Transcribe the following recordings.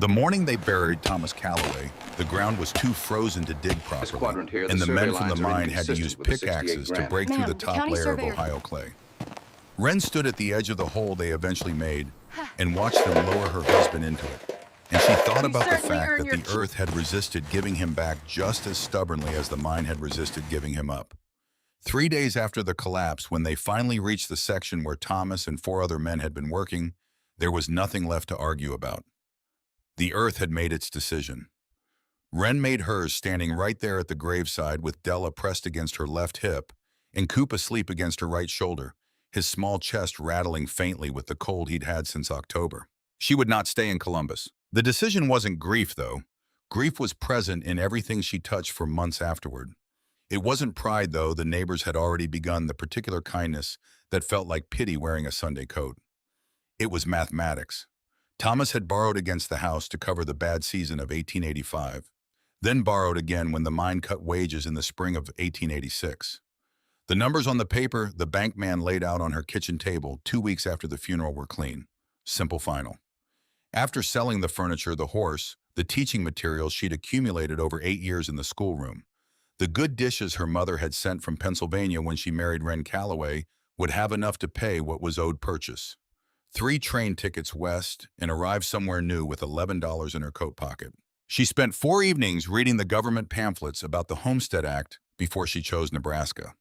The morning they buried Thomas Calloway, the ground was too frozen to dig This properly, quadrant here, the and the survey men from the lines are mine had to use inconsistent with the 68 pickaxes to grand. break through the Ma'am, the top county layer of surveyor... Ohio clay. Wren stood at the edge of the hole they eventually made and watched them lower her husband into it. And she thought You about the certainly fact earned that your the keep. earth had resisted giving him back just as stubbornly as the mine had resisted giving him up. 3 days after the collapse, when they finally reached the section where Thomas and 4 other men had been working, there was nothing left to argue about. The earth had made its decision. Wren made hers standing right there at the graveside with Della pressed against her left hip and Coop asleep against her right shoulder, his small chest rattling faintly with the cold he'd had since October. She would not stay in Columbus. The decision wasn't grief, though. Grief was present in everything she touched for months afterward. It wasn't pride, though. The neighbors had already begun the particular kindness that felt like pity wearing a Sunday coat. It was mathematics. Thomas had borrowed against the house to cover the bad season of 1885, then borrowed again when the mine cut wages in the spring of 1886. The numbers on the paper the bank man laid out on her kitchen table 2 weeks after the funeral were clean. Simple final. After selling the furniture, the horse, the teaching materials she'd accumulated over 8 years in the schoolroom, the good dishes her mother had sent from Pennsylvania when she married Wren Calloway would have enough to pay what was owed purchase. 3 train tickets west and arrived somewhere new with $11 in her coat pocket. She spent 4 evenings reading the government pamphlets about the Homestead Act before she chose Nebraska.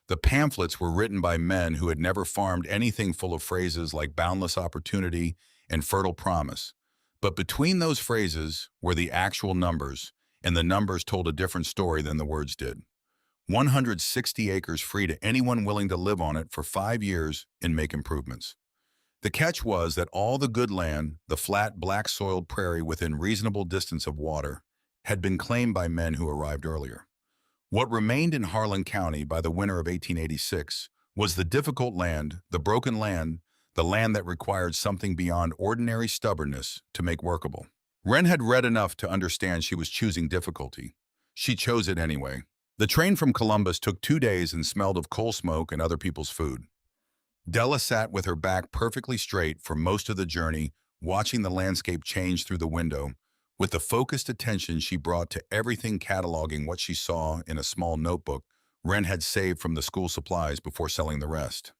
The pamphlets were written by men who had never farmed anything full of phrases like boundless opportunity and fertile promise. But between those phrases were the actual numbers, and the numbers told a different story than the words did. 160 acres free to anyone willing to live on it for 5 years and make improvements. The catch was that all the good land, the flat, black-soiled prairie within reasonable distance of water, had been claimed by men who arrived earlier. What remained in Harlan County by the winter of 1886 was the difficult land, the broken land, the land that required something beyond ordinary stubbornness to make workable. Wren had read enough to understand she was choosing difficulty. She chose it anyway. The train from Columbus took 2 days and smelled of coal smoke and other people's food. Della sat with her back perfectly straight for most of the journey, watching the landscape change through the window, with the focused attention she brought to everything, cataloging what she saw in a small notebook Wren had saved from the school supplies before selling the rest.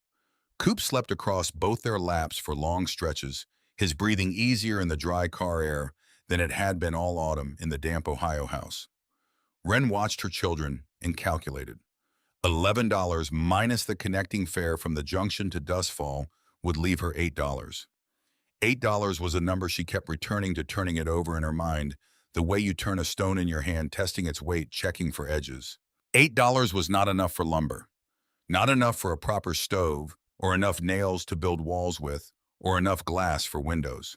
Coop slept across both their laps for long stretches, his breathing easier in the dry car air than it had been all autumn in the damp Ohio house. Wren watched her children and calculated. $11 minus the connecting fare from the junction to Dustfall would leave her $8. $8 was a number she kept returning to, turning it over in her mind, the way you turn a stone in your hand, testing its weight, checking for edges. $8 was not enough for lumber, not enough for a proper stove, or enough nails to build walls with, or enough glass for windows.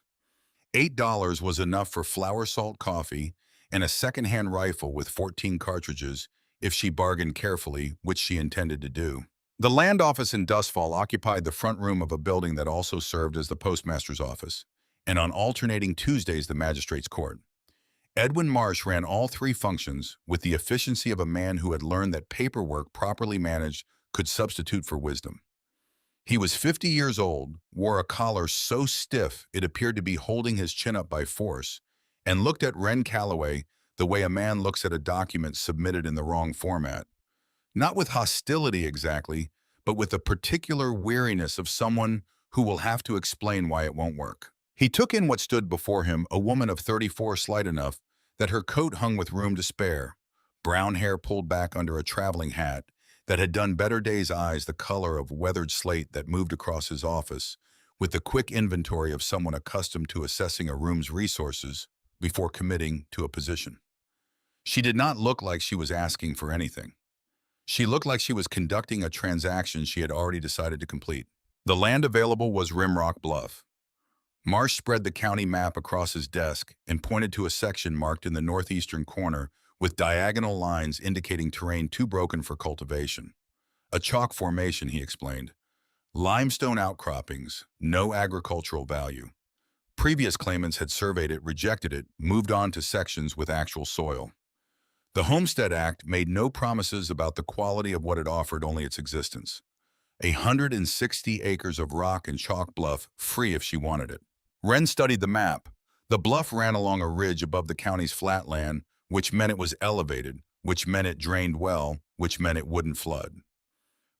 $8 was enough for flour salt coffee and a second-hand rifle with 14 cartridges if she bargained carefully, which she intended to do. The land office in Dustfall occupied the front room of a building that also served as the postmaster's office, and on alternating Tuesdays the magistrate's court. Edwin Marsh ran all 3 functions with the efficiency of a man who had learned that paperwork properly managed could substitute for wisdom. He was 50 years old, wore a collar so stiff it appeared to be holding his chin up by force, and looked at Wren Calloway the way a man looks at a document submitted in the wrong format. Not with hostility exactly, but with the particular weariness of someone who will have to explain why it won't work. He took in what stood before him, a woman of 34, slight enough that her coat hung with room to spare, brown hair pulled back under a traveling hat that had done better days' eyes, the color of weathered slate that moved across his office, with the quick inventory of someone accustomed to assessing a room's resources before committing to a position. She did not look like she was asking for anything. She looked like she was conducting a transaction she had already decided to complete. The land available was Rimrock Bluff. Marsh spread the county map across his desk and pointed to a section marked in the northeastern corner with diagonal lines indicating terrain too broken for cultivation. A chalk formation, he explained. Limestone outcroppings, no agricultural value. Previous claimants had surveyed it, rejected it, moved on to sections with actual soil. The Homestead Act made no promises about the quality of what it offered, only its existence. 160 acres of rock and chalk bluff, free if she wanted it. Wren studied the map. The bluff ran along a ridge above the county's flatland, which meant it was elevated, which meant it drained well, which meant it wouldn't flood.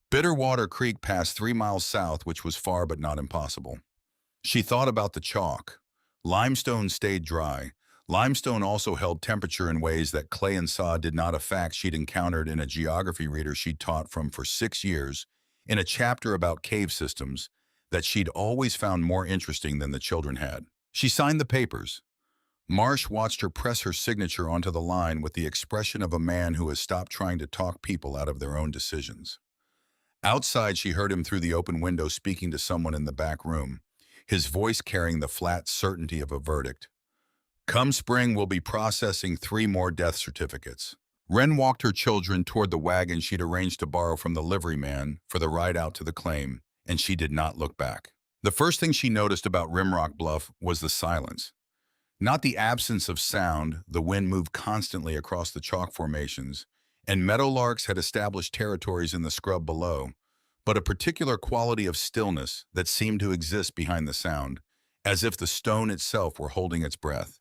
Bitterwater Creek passed 3 miles south, which was far but not impossible. She thought about the chalk. Limestone stayed dry. Limestone also held temperature in ways that clay and sod did not, a fact she'd encountered in a geography reader she'd taught from for 6 years, in a chapter about cave systems that she'd always found more interesting than the children had. She signed the papers. Marsh watched her press her signature onto the line with the expression of a man who has stopped trying to talk people out of their own decisions. Outside, she heard him through the open window speaking to someone in the back room, his voice carrying the flat certainty of a verdict. Come spring, we'll be processing 3 more death certificates. Wren walked her children toward the wagon she'd arranged to borrow from the liveryman for the ride out to the claim, and she did not look back. The first thing she noticed about Rimrock Bluff was the silence. Not the absence of sound. The wind moved constantly across the chalk formations, and meadowlarks had established territories in the scrub below, but a particular quality of stillness that seemed to exist behind the sound, as if the stone itself were holding its breath.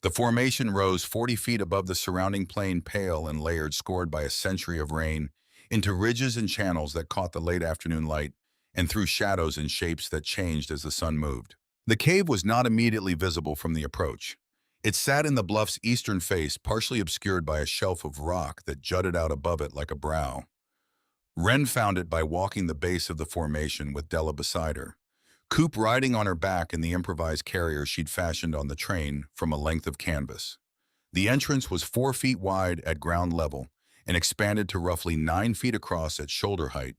The formation rose 40 feet above the surrounding plain, pale and layered, scored by a century of rain, into ridges and channels that caught the late afternoon light and threw shadows in shapes that changed as the sun moved. The cave was not immediately visible from the approach. It sat in the bluff's eastern face, partially obscured by a shelf of rock that jutted out above it like a brow. Wren found it by walking the base of the formation with Della beside her, Coop riding on her back in the improvised carrier she'd fashioned on the train from a length of canvas. The entrance was 4 feet wide at ground level and expanded to roughly 9 feet across at shoulder height,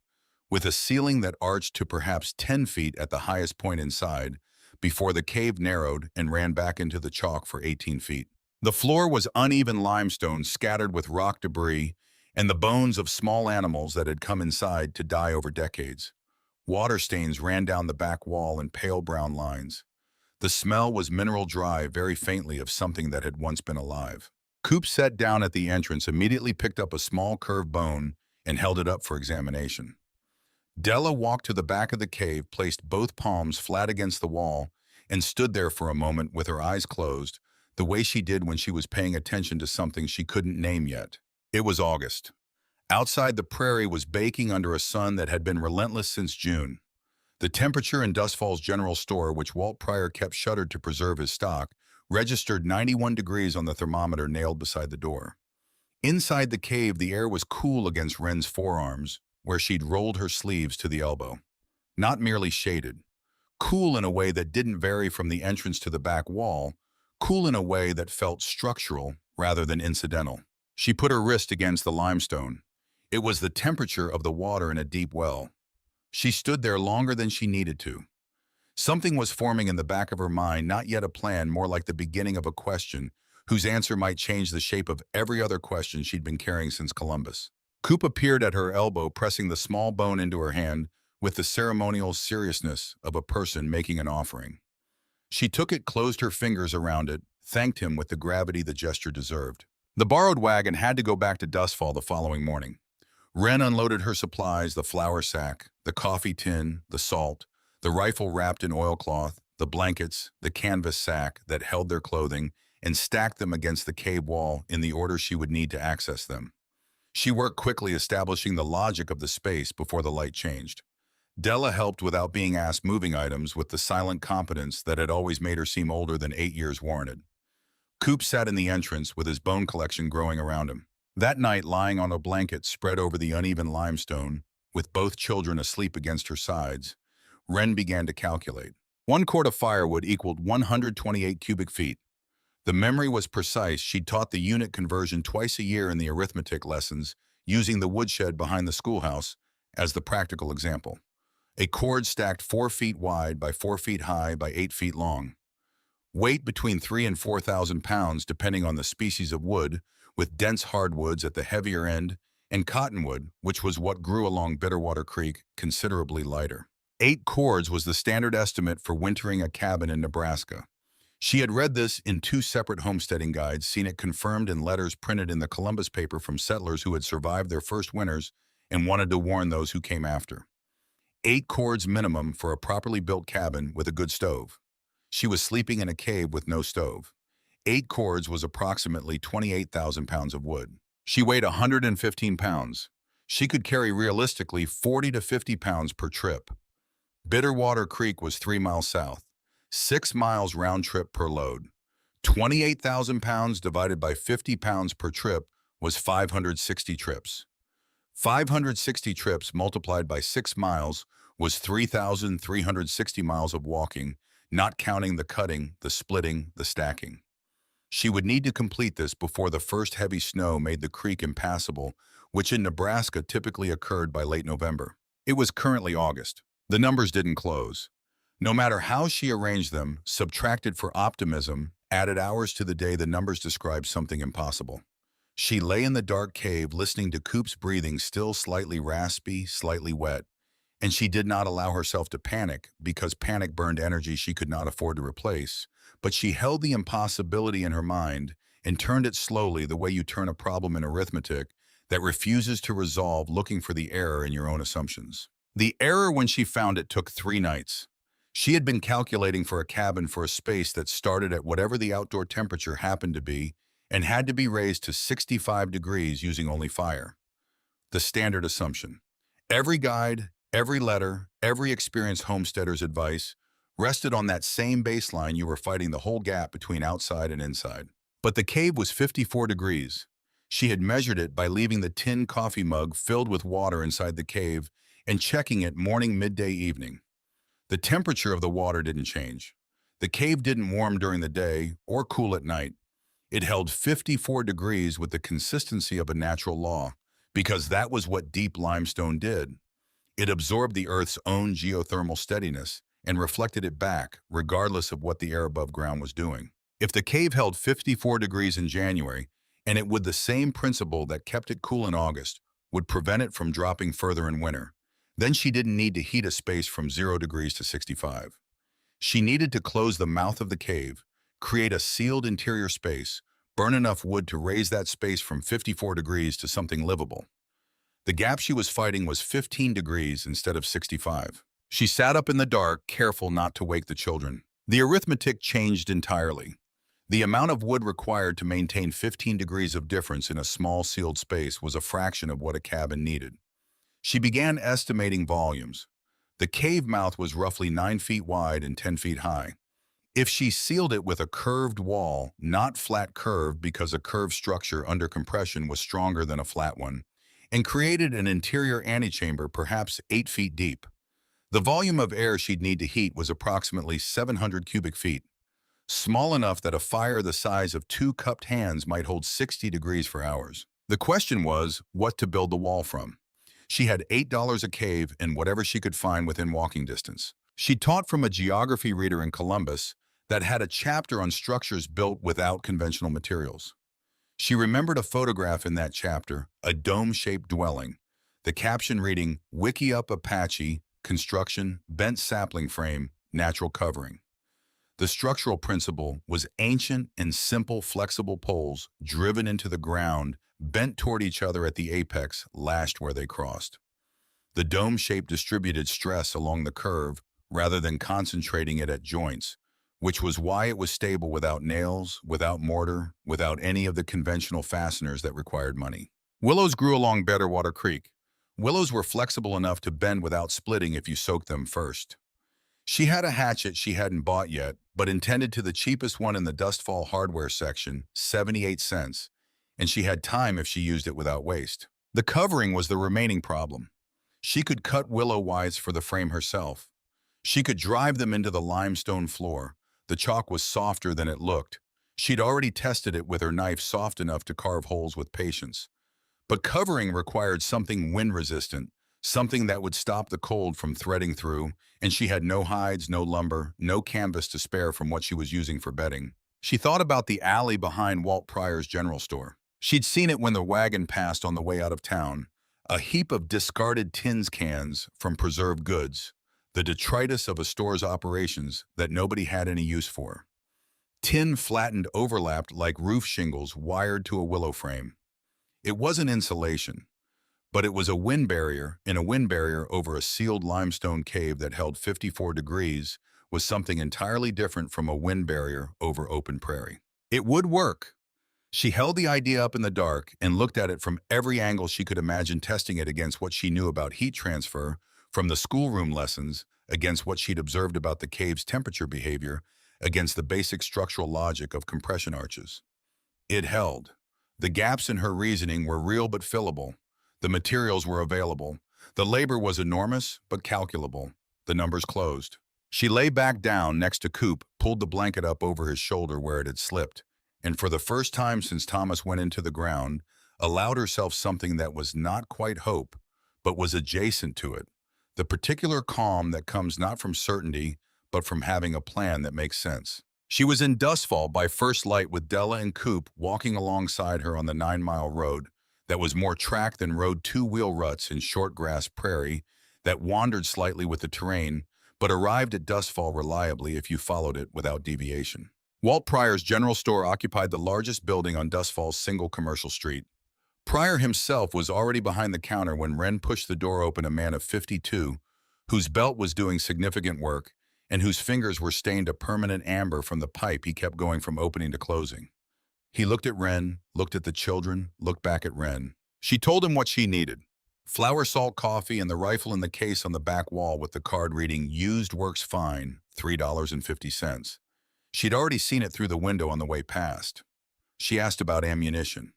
with a ceiling that arched to perhaps 10 feet at the highest point inside, before the cave narrowed and ran back into the chalk for 18 feet. The floor was uneven limestone scattered with rock debris and the bones of small animals that had come inside to die over decades. Water stains ran down the back wall in pale brown lines. The smell was mineral dry, very faintly, of something that had once been alive. Coop sat down at the entrance, immediately picked up a small curved bone, and held it up for examination. Della walked to the back of the cave, placed both palms flat against the wall, and stood there for a moment with her eyes closed, the way she did when she was paying attention to something she couldn't name yet. It was August. Outside, the prairie was baking under a sun that had been relentless since June. The temperature in Dustfall's general store, which Walt Pryor kept shuttered to preserve his stock, registered 91 degrees on the thermometer nailed beside the door. Inside the cave, the air was cool against Wren's forearms, where she'd rolled her sleeves to the elbow. Not merely shaded. Cool in a way that didn't vary from the entrance to the back wall, cool in a way that felt structural rather than incidental. She put her wrist against the limestone. It was the temperature of the water in a deep well. She stood there longer than she needed to. Something was forming in the back of her mind, not yet a plan, more like the beginning of a question, whose answer might change the shape of every other question she'd been carrying since Columbus. Coop appeared at her elbow, pressing the small bone into her hand with the ceremonial seriousness of a person making an offering. She took it, closed her fingers around it, thanked him with the gravity the gesture deserved. The borrowed wagon had to go back to Dustfall the following morning. Wren unloaded her supplies, the flour sack, the coffee tin, the salt, the rifle wrapped in oilcloth, the blankets, the canvas sack that held their clothing, and stacked them against the cave wall in the order she would need to access them. She worked quickly, establishing the logic of the space before the light changed. Della helped without being asked, moving items with the silent competence that had always made her seem older than 8 years warranted. Coop sat in the entrance with his bone collection growing around him. That night, lying on a blanket spread over the uneven limestone, with both children asleep against her sides, Wren began to calculate. 1 quart of firewood equaled 128 cubic feet. The memory was precise. She'd taught the unit conversion twice a year in the arithmetic lessons, using the woodshed behind the schoolhouse as the practical example. A cord stacked 4 feet wide by 4 feet high by 8 feet long. Weight between 3,000 and 4,000 pounds, depending on the species of wood, with dense hardwoods at the heavier end, and cottonwood, which was what grew along Bitterwater Creek, considerably lighter. 8 cords was the standard estimate for wintering a cabin in Nebraska. She had read this in 2 separate homesteading guides, seen it confirmed in letters printed in the Columbus paper from settlers who had survived their first winters and wanted to warn those who came after. 8 cords minimum for a properly built cabin with a good stove. She was sleeping in a cave with no stove. 8 cords was approximately 28,000 pounds of wood. She weighed 115 pounds. She could carry realistically 40 to 50 pounds per trip. Bitterwater Creek was 3 miles south. 6 miles round trip per load. 28,000 pounds divided by 50 pounds per trip was 560 trips. 560 trips multiplied by 6 miles was 3,360 miles of walking, not counting the cutting, the splitting, the stacking. She would need to complete this before the first heavy snow made the creek impassable, which in Nebraska typically occurred by late November. It was currently August. The numbers didn't close. No matter how she arranged them, subtracted for optimism, added hours to the day, the numbers described something impossible. She lay in the dark cave listening to Coop's breathing, still slightly raspy, slightly wet, and she did not allow herself to panic because panic burned energy she could not afford to replace, but she held the impossibility in her mind and turned it slowly, the way you turn a problem in arithmetic that refuses to resolve, looking for the error in your own assumptions. The error, when she found it, took 3 nights. She had been calculating for a cabin for a space that started at whatever the outdoor temperature happened to be and had to be raised to 65 degrees using only fire. The standard assumption. Every guide, every letter, every experienced homesteader's advice rested on that same baseline: you were fighting the whole gap between outside and inside. But the cave was 54 degrees. She had measured it by leaving the tin coffee mug filled with water inside the cave and checking it morning, midday, evening. The temperature of the water didn't change. The cave didn't warm during the day or cool at night. It held 54 degrees with the consistency of a natural law, because that was what deep limestone did. It absorbed the Earth's own geothermal steadiness and reflected it back, regardless of what the air above ground was doing. If the cave held 54 degrees in January, and it would, the same principle that kept it cool in August would prevent it from dropping further in winter, then she didn't need to heat a space from 0 degrees to 65. She needed to close the mouth of the cave, create a sealed interior space, burn enough wood to raise that space from 54 degrees to something livable. The gap she was fighting was 15 degrees instead of 65. She sat up in the dark, careful not to wake the children. The arithmetic changed entirely. The amount of wood required to maintain 15 degrees of difference in a small sealed space was a fraction of what a cabin needed. She began estimating volumes. The cave mouth was roughly 9 feet wide and 10 feet high. If she sealed it with a curved wall, not flat curved because a curved structure under compression was stronger than a flat one, and created an interior antechamber perhaps 8 feet deep, the volume of air she'd need to heat was approximately 700 cubic feet, small enough that a fire the size of 2 cupped hands might hold 60 degrees for hours. The question was what to build the wall from. She had $8 a cave and whatever she could find within walking distance. She taught from a geography reader in Columbus that had a chapter on structures built without conventional materials. She remembered a photograph in that chapter, a dome-shaped dwelling, the caption reading, "Wiki Up Apache, construction, bent sapling frame, natural covering." The structural principle was ancient and simple flexible poles driven into the ground, bent toward each other at the apex, lashed where they crossed. The dome shape distributed stress along the curve rather than concentrating it at joints, which was why it was stable without nails, without mortar, without any of the conventional fasteners that required money. Willows grew along Bitterwater Creek. Willows were flexible enough to bend without splitting if you soaked them first. She had a hatchet she hadn't bought yet, but intended to the cheapest one in the Dustfall hardware section, 78 cents, and she had time if she used it without waste. The covering was the remaining problem. She could cut willow withes for the frame herself. She could drive them into the limestone floor. The chalk was softer than it looked. She'd already tested it with her knife, soft enough to carve holes with patience. But covering required something wind-resistant, something that would stop the cold from threading through, and she had no hides, no lumber, no canvas to spare from what she was using for bedding. She thought about the alley behind Walt Pryor's general store. She'd seen it when the wagon passed on the way out of town, a heap of discarded tins cans from preserved goods, the detritus of a store's operations that nobody had any use for. Tin flattened overlapped like roof shingles wired to a willow frame. It wasn't insulation, but it was a wind barrier over a sealed limestone cave that held 54 degrees was something entirely different from a wind barrier over open prairie. It would work. She held the idea up in the dark and looked at it from every angle she could imagine, testing it against what she knew about heat transfer from the schoolroom lessons, against what she'd observed about the cave's temperature behavior, against the basic structural logic of compression arches. It held. The gaps in her reasoning were real but fillable. The materials were available. The labor was enormous but calculable. The numbers closed. She lay back down next to Coop, pulled the blanket up over his shoulder where it had slipped, and for the first time since Thomas went into the ground, allowed herself something that was not quite hope, but was adjacent to it. The particular calm that comes not from certainty, but from having a plan that makes sense. She was in Dustfall by first light with Della and Coop walking alongside her on the 9-mile road that was more track than rode two-wheel ruts in short grass prairie that wandered slightly with the terrain, but arrived at Dustfall reliably if you followed it without deviation. Walt Pryor's general store occupied the largest building on Dustfall's single commercial street. Pryor himself was already behind the counter when Wren pushed the door open, a man of 52, whose belt was doing significant work and whose fingers were stained a permanent amber from the pipe he kept going from opening to closing. He looked at Wren, looked at the children, looked back at Wren. She told him what she needed: flour, salt, coffee, and the rifle in the case on the back wall with the card reading, "Used works fine, $3.50. She'd already seen it through the window on the way past. She asked about ammunition.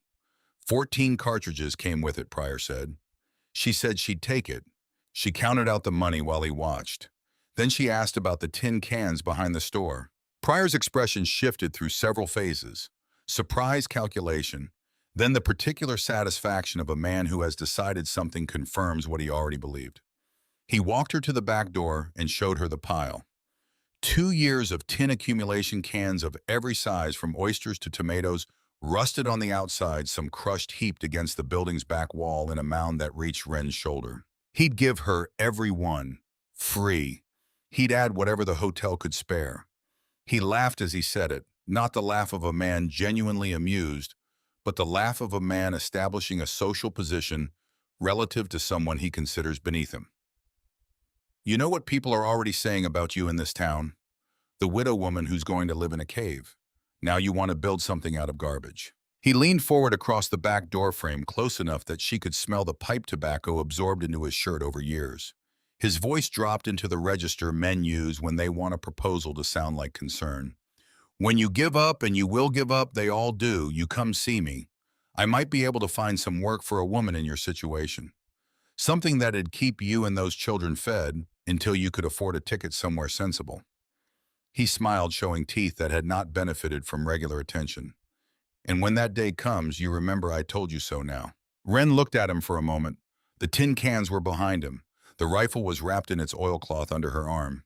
14 cartridges came with it, Pryor said. She said she'd take it. She counted out the money while he watched. Then she asked about the tin cans behind the store. Pryor's expression shifted through several phases: surprise, calculation, then the particular satisfaction of a man who has decided something confirms what he already believed. He walked her to the back door and showed her the pile. 2 years of tin accumulation, cans of every size from oysters to tomatoes, rusted on the outside, some crushed heaped against the building's back wall in a mound that reached Wren's shoulder. He'd give her every one, free. He'd add whatever the hotel could spare. He laughed as he said it, not the laugh of a man genuinely amused, but the laugh of a man establishing a social position relative to someone he considers beneath him. You know what people are already saying about you in this town? The widow woman who's going to live in a cave. Now you want to build something out of garbage. He leaned forward across the back door frame, close enough that she could smell the pipe tobacco absorbed into his shirt over years. His voice dropped into the register men use when they want a proposal to sound like concern. When you give up, and you will give up, they all do, you come see me. I might be able to find some work for a woman in your situation. Something that'd keep you and those children fed until you could afford a ticket somewhere sensible. He smiled, showing teeth that had not benefited from regular attention. And when that day comes, you remember I told you so now. Wren looked at him for a moment. The tin cans were behind him. The rifle was wrapped in its oilcloth under her arm.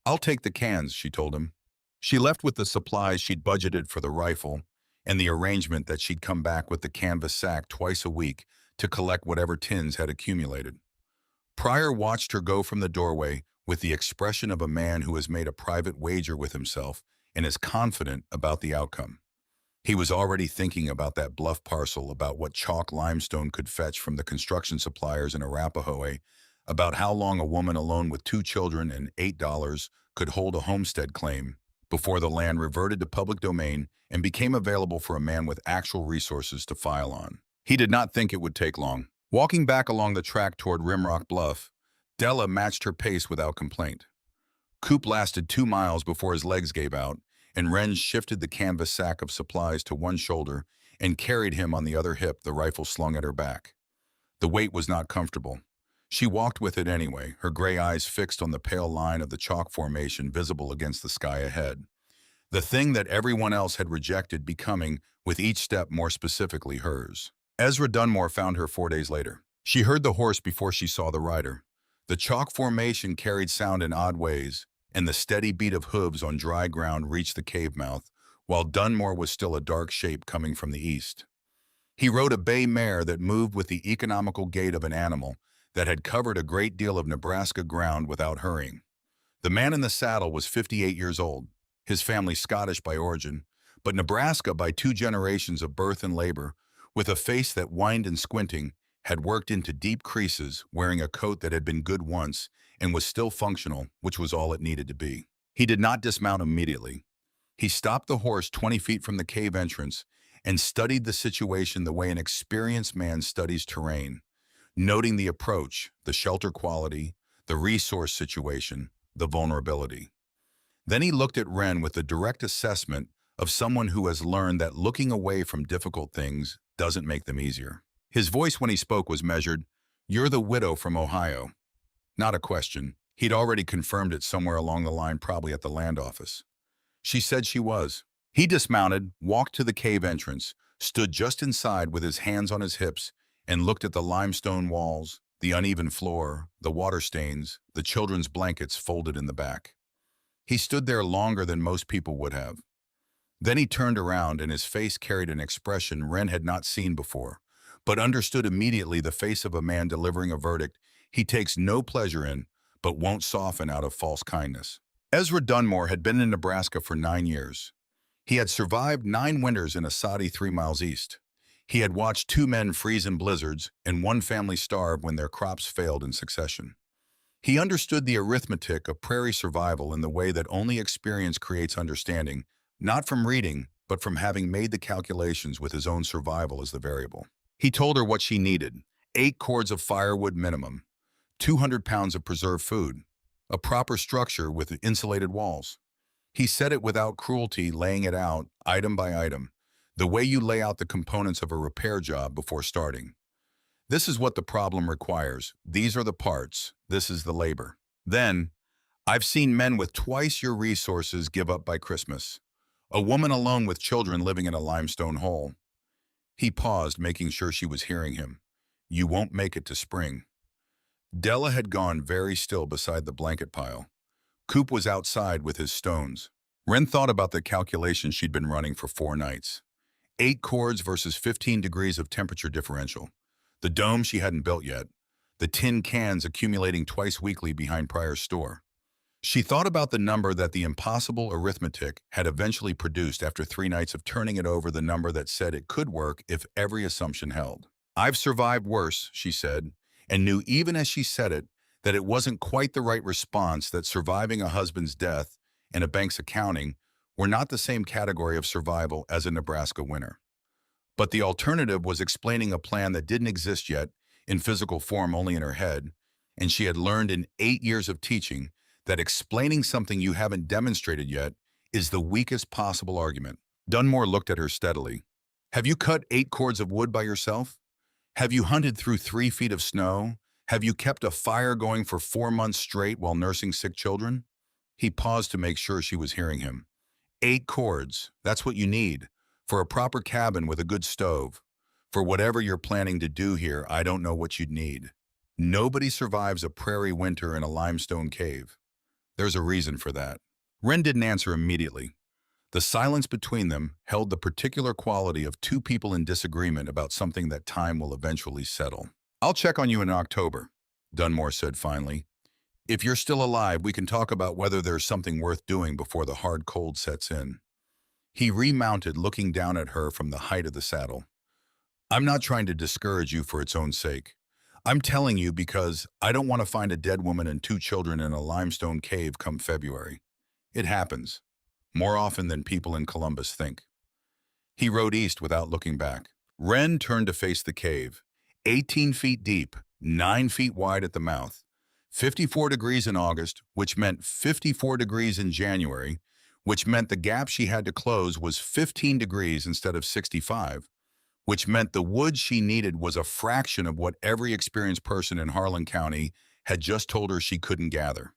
I'll take the cans, she told him. She left with the supplies she'd budgeted for the rifle and the arrangement that she'd come back with the canvas sack twice a week to collect whatever tins had accumulated. Pryor watched her go from the doorway with the expression of a man who has made a private wager with himself and is confident about the outcome. He was already thinking about that bluff parcel, about what chalk limestone could fetch from the construction suppliers in Arapahoe, about how long a woman alone with 2 children and $8 could hold a homestead claim before the land reverted to public domain and became available for a man with actual resources to file on. He did not think it would take long. Walking back along the track toward Rimrock Bluff, Della matched her pace without complaint. Coop lasted 2 miles before his legs gave out, and Wren shifted the canvas sack of supplies to one shoulder and carried him on the other hip, the rifle slung at her back. The weight was not comfortable. She walked with it anyway, her gray eyes fixed on the pale line of the chalk formation visible against the sky ahead. The thing that everyone else had rejected becoming, with each step, more specifically hers. Ezra Dunmore found her 4 days later. She heard the horse before she saw the rider. The chalk formation carried sound in odd ways, and the steady beat of hooves on dry ground reached the cave mouth, while Dunmore was still a dark shape coming from the east. He rode a bay mare that moved with the economical gait of an animal that had covered a great deal of Nebraska ground without hurrying. The man in the saddle was 58 years old, his family Scottish by origin, but Nebraska by 2 generations of birth and labor, with a face that whined and squinting, had worked into deep creases, wearing a coat that had been good once and was still functional, which was all it needed to be. He did not dismount immediately. He stopped the horse 20 feet from the cave entrance and studied the situation the way an experienced man studies terrain, noting the approach, the shelter quality, the resource situation, the vulnerability. Then he looked at Ren with a direct assessment of someone who has learned that looking away from difficult things doesn't make them easier. His voice when he spoke was measured. "You're the widow from Ohio." Not a question. He'd already confirmed it somewhere along the line, probably at the land office. She said she was. He dismounted, walked to the cave entrance, stood just inside with his hands on his hips, and looked at the limestone walls, the uneven floor, the water stains, the children's blankets folded in the back. He stood there longer than most people would have. Then he turned around and his face carried an expression Ren had not seen before, but understood immediately, the face of a man delivering a verdict he takes no pleasure in, but won't soften out of false kindness. Ezra Dunmore had been in Nebraska for 9 years. He had survived 9 winters in Asadi 3 miles east. He had watched 2 men freeze in blizzards and 1 family starve when their crops failed in succession. He understood the arithmetic of prairie survival in the way that only experience creates understanding, not from reading, but from having made the calculations with his own survival as the variable. He told her what she needed: 8 cords of firewood minimum, 200 pounds of preserved food, a proper structure with insulated walls. He said it without cruelty, laying it out, item by item, the way you lay out the components of a repair job before starting. This is what the problem requires. These are the parts. This is the labor. Then, "I've seen men with twice your resources give up by Christmas. A woman alone with children living in a limestone hole." He paused, making sure she was hearing him. "You won't make it to spring." Della had gone very still beside the blanket pile. Coop was outside with his stones. Ren thought about the calculations she'd been running for 4 nights. 8 cords versus 15 degrees of temperature differential. The dome she hadn't built yet. The tin cans accumulating twice weekly behind Pryor's store. She thought about the number that the impossible arithmetic had eventually produced after 3 nights of turning it over, the number that said it could work if every assumption held. "I've survived worse," she said, and knew even as she said it that it wasn't quite the right response, that surviving a husband's death and a bank's accounting were not the same category of survival as a Nebraska winter. But the alternative was explaining a plan that didn't exist yet, in physical form only in her head, and she had learned in 8 years of teaching that explaining something you haven't demonstrated yet is the weakest possible argument. Dunmore looked at her steadily. "Have you cut 8 cords of wood by yourself? Have you hunted through 3 feet of snow? Have you kept a fire going for 4 months straight while nursing sick children?" He paused to make sure she was hearing him. 8 cords, that's what you need. For a proper cabin with a good stove. For whatever you're planning to do here, I don't know what you'd need. Nobody survives a prairie winter in a limestone cave. There's a reason for that. Ren didn't answer immediately. The silence between them held the particular quality of 2 people in disagreement about something that time will eventually settle. "I'll check on you in October," Dunmore said finally. "If you're still alive, we can talk about whether there's something worth doing before the hard cold sets in." He remounted, looking down at her from the height of the saddle. "I'm not trying to discourage you for its own sake. I'm telling you because I don't want to find a dead woman and 2 children in a limestone cave come February. It happens, more often than people in Columbus think." He rode east without looking back. Ren turned to face the cave. 18 feet deep, 9 feet wide at the mouth. 54 degrees in August, which meant 54 degrees in January, which meant the gap she had to close was 15 degrees instead of 65, which meant the wood she needed was a fraction of what every experienced person in Harlan County had just told her she couldn't gather.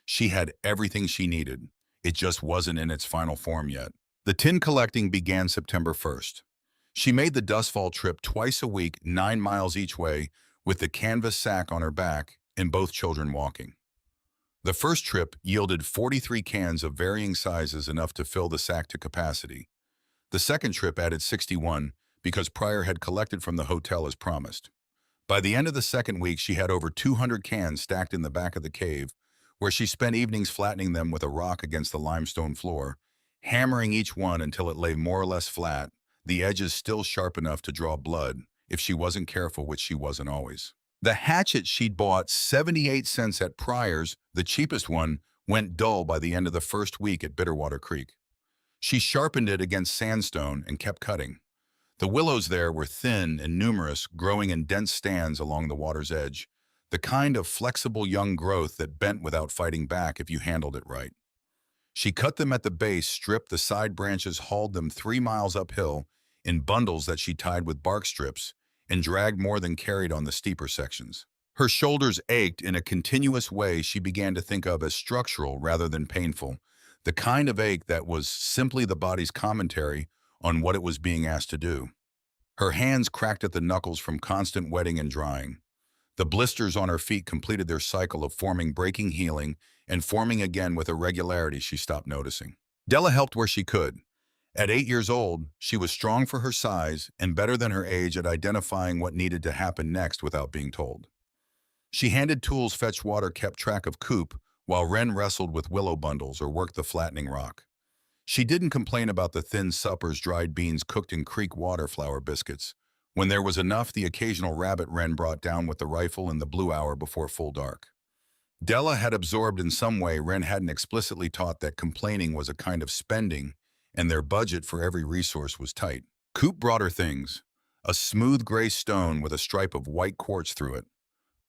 She had everything she needed. It just wasn't in its final form yet. The tin collecting began September 1st. She made the dustfall trip twice a week, 9 miles each way, with the canvas sack on her back and both children walking. The first trip yielded 43 cans of varying sizes, enough to fill the sack to capacity. The second trip added 61 because Pryor had collected from the hotel as promised. By the end of the second week, she had over 200 cans stacked in the back of the cave, where she spent evenings flattening them with a rock against the limestone floor, hammering each one until it lay more or less flat, the edges still sharp enough to draw blood if she wasn't careful, which she wasn't always. The hatchet she'd bought 78 cents at Pryor's, the cheapest one, went dull by the end of the first week at Bitterwater Creek. She sharpened it against sandstone and kept cutting. The willows there were thin and numerous, growing in dense stands along the water's edge, the kind of flexible young growth that bent without fighting back if you handled it right. She cut them at the base, stripped the side branches, hauled them 3 miles uphill in bundles that she tied with bark strips, and dragged more than carried on the steeper sections. Her shoulders ached in a continuous way she began to think of as structural rather than painful, the kind of ache that was simply the body's commentary on what it was being asked to do. Her hands cracked at the knuckles from constant wetting and drying. The blisters on her feet completed their cycle of forming, breaking, healing, and forming again with a regularity she stopped noticing. Della helped where she could. At 8 years old, she was strong for her size and better than her age at identifying what needed to happen next without being told. She handed tools, fetched water, kept track of Coop, while Wren wrestled with willow bundles or worked the flattening rock. She didn't complain about the thin suppers, dried beans cooked in creek water, flour biscuits. When there was enough, the occasional rabbit Wren brought down with the rifle in the blue hour before full dark. Della had absorbed in some way Wren hadn't explicitly taught that complaining was a kind of spending, and their budget for every resource was tight. Coop brought her things: a smooth gray stone with a stripe of white quartz through it,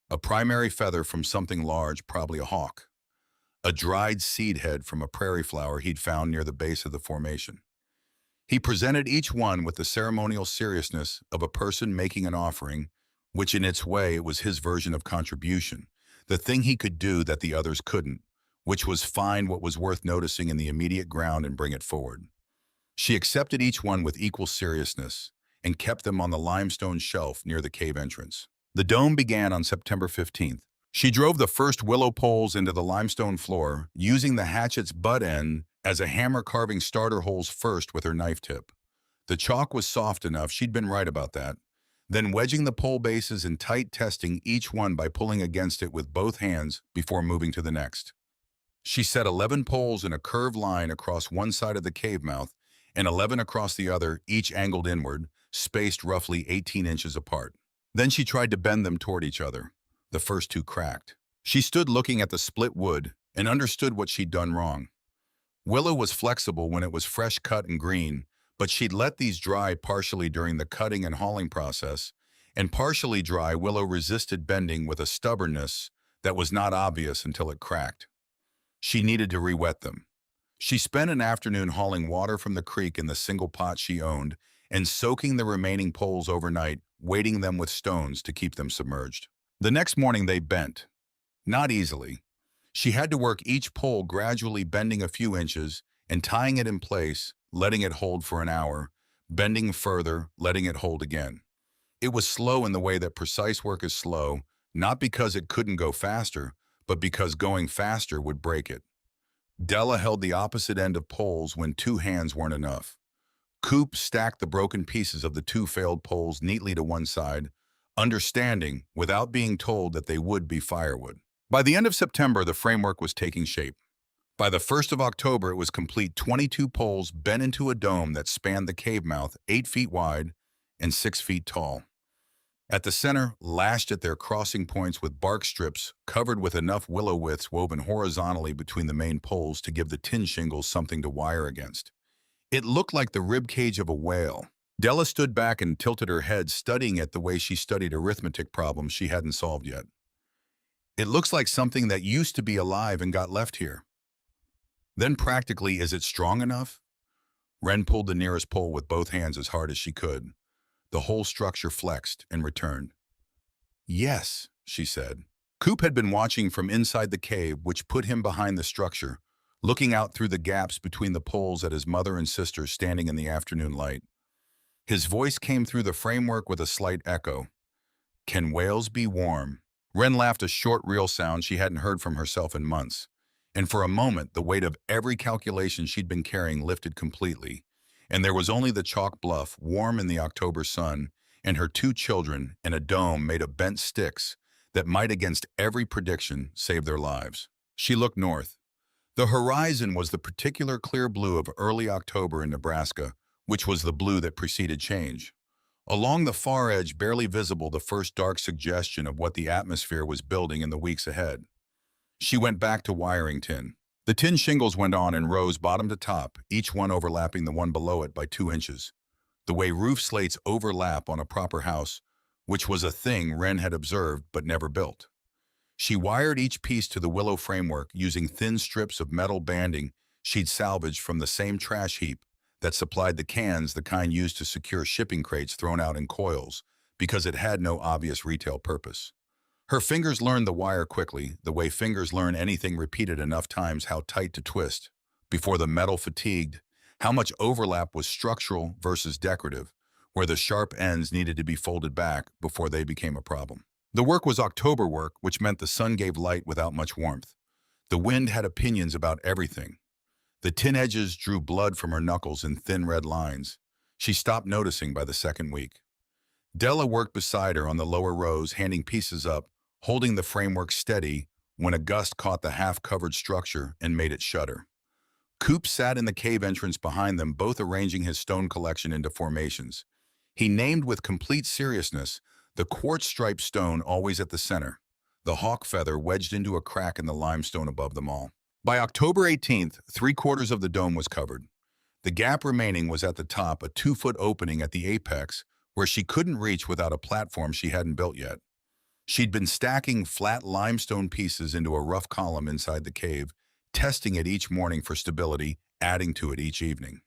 a primary feather from something large, probably a hawk, a dried seed head from a prairie flower he'd found near the base of the formation. He presented each one with the ceremonial seriousness of a person making an offering, which in its way it was his version of contribution, the thing he could do that the others couldn't, which was find what was worth noticing in the immediate ground and bring it forward. She accepted each one with equal seriousness and kept them on the limestone shelf near the cave entrance. The dome began on September 15th. She drove the first willow poles into the limestone floor, using the hatchet's butt end as a hammer, carving starter holes first with her knife tip. The chalk was soft enough, she'd been right about that. Then wedging the pole bases in tight, testing each one by pulling against it with both hands before moving to the next. She set 11 poles in a curved line across one side of the cave mouth and 11 across the other, each angled inward, spaced roughly 18 inches apart. Then she tried to bend them toward each other. The first two cracked. She stood looking at the split wood and understood what she'd done wrong. Willow was flexible when it was fresh cut and green, but she'd let these dry partially during the cutting and hauling process, and partially dry willow resisted bending with a stubbornness that was not obvious until it cracked. She needed to re-wet them. She spent an afternoon hauling water from the creek in the single pot she owned and soaking the remaining poles overnight, weighting them with stones to keep them submerged. The next morning they bent. Not easily. She had to work each pole, gradually bending a few inches and tying it in place, letting it hold for an hour, bending further, letting it hold again. It was slow in the way that precise work is slow, not because it couldn't go faster, but because going faster would break it. Della held the opposite end of poles when two hands weren't enough. Coop stacked the broken pieces of the two failed poles neatly to one side, understanding, without being told, that they would be firewood. By the end of September, the framework was taking shape. By the 1st of October, it was complete: 22 poles bent into a dome that spanned the cave mouth, 8 feet wide and 6 feet tall. At the center, lashed at their crossing points with bark strips covered with enough willow withes woven horizontally between the main poles to give the tin shingles something to wire against. It looked like the rib cage of a whale. Della stood back and tilted her head, studying it the way she studied arithmetic problems she hadn't solved yet. It looks like something that used to be alive and got left here. Then practically, is it strong enough? Wren pulled the nearest pole with both hands as hard as she could. The whole structure flexed and returned. Yes, she said. Coop had been watching from inside the cave, which put him behind the structure, looking out through the gaps between the poles at his mother and sister standing in the afternoon light. His voice came through the framework with a slight echo. Can whales be warm? Wren laughed, a short, real sound she hadn't heard from herself in months. And for a moment, the weight of every calculation she'd been carrying lifted completely, and there was only the chalk bluff, warm in the October sun, and her 2 children and a dome made of bent sticks that might, against every prediction, save their lives. She looked north. The horizon was the particular clear blue of early October in Nebraska, which was the blue that preceded change. Along the far edge, barely visible, the first dark suggestion of what the atmosphere was building in the weeks ahead. She went back to wiring tin. The tin shingles went on in rows bottom to top, each one overlapping the one below it by 2 inches. The way roof slates overlap on a proper house, which was a thing Wren had observed but never built. She wired each piece to the willow framework using thin strips of metal banding she'd salvaged from the same trash heap that supplied the cans, the kind used to secure shipping crates thrown out in coils, because it had no obvious retail purpose. Her fingers learned the wire quickly, the way fingers learn anything repeated enough times how tight to twist, before the metal fatigued, how much overlap was structural versus decorative, where the sharp ends needed to be folded back before they became a problem. The work was October work, which meant the sun gave light without much warmth. The wind had opinions about everything. The tin edges drew blood from her knuckles in thin red lines. She stopped noticing by the second week. Della worked beside her on the lower rows, handing pieces up, holding the framework steady when a gust caught the half-covered structure and made it shudder. Coop sat in the cave entrance behind them, both arranging his stone collection into formations. He named with complete seriousness the quartz-striped stone always at the center, the hawk feather wedged into a crack in the limestone above them all. By October 18th, 3/4 of the dome was covered. The gap remaining was at the top, a 2-foot opening at the apex where she couldn't reach without a platform she hadn't built yet. She'd been stacking flat limestone pieces into a rough column inside the cave, testing it each morning for stability, adding to it each evening.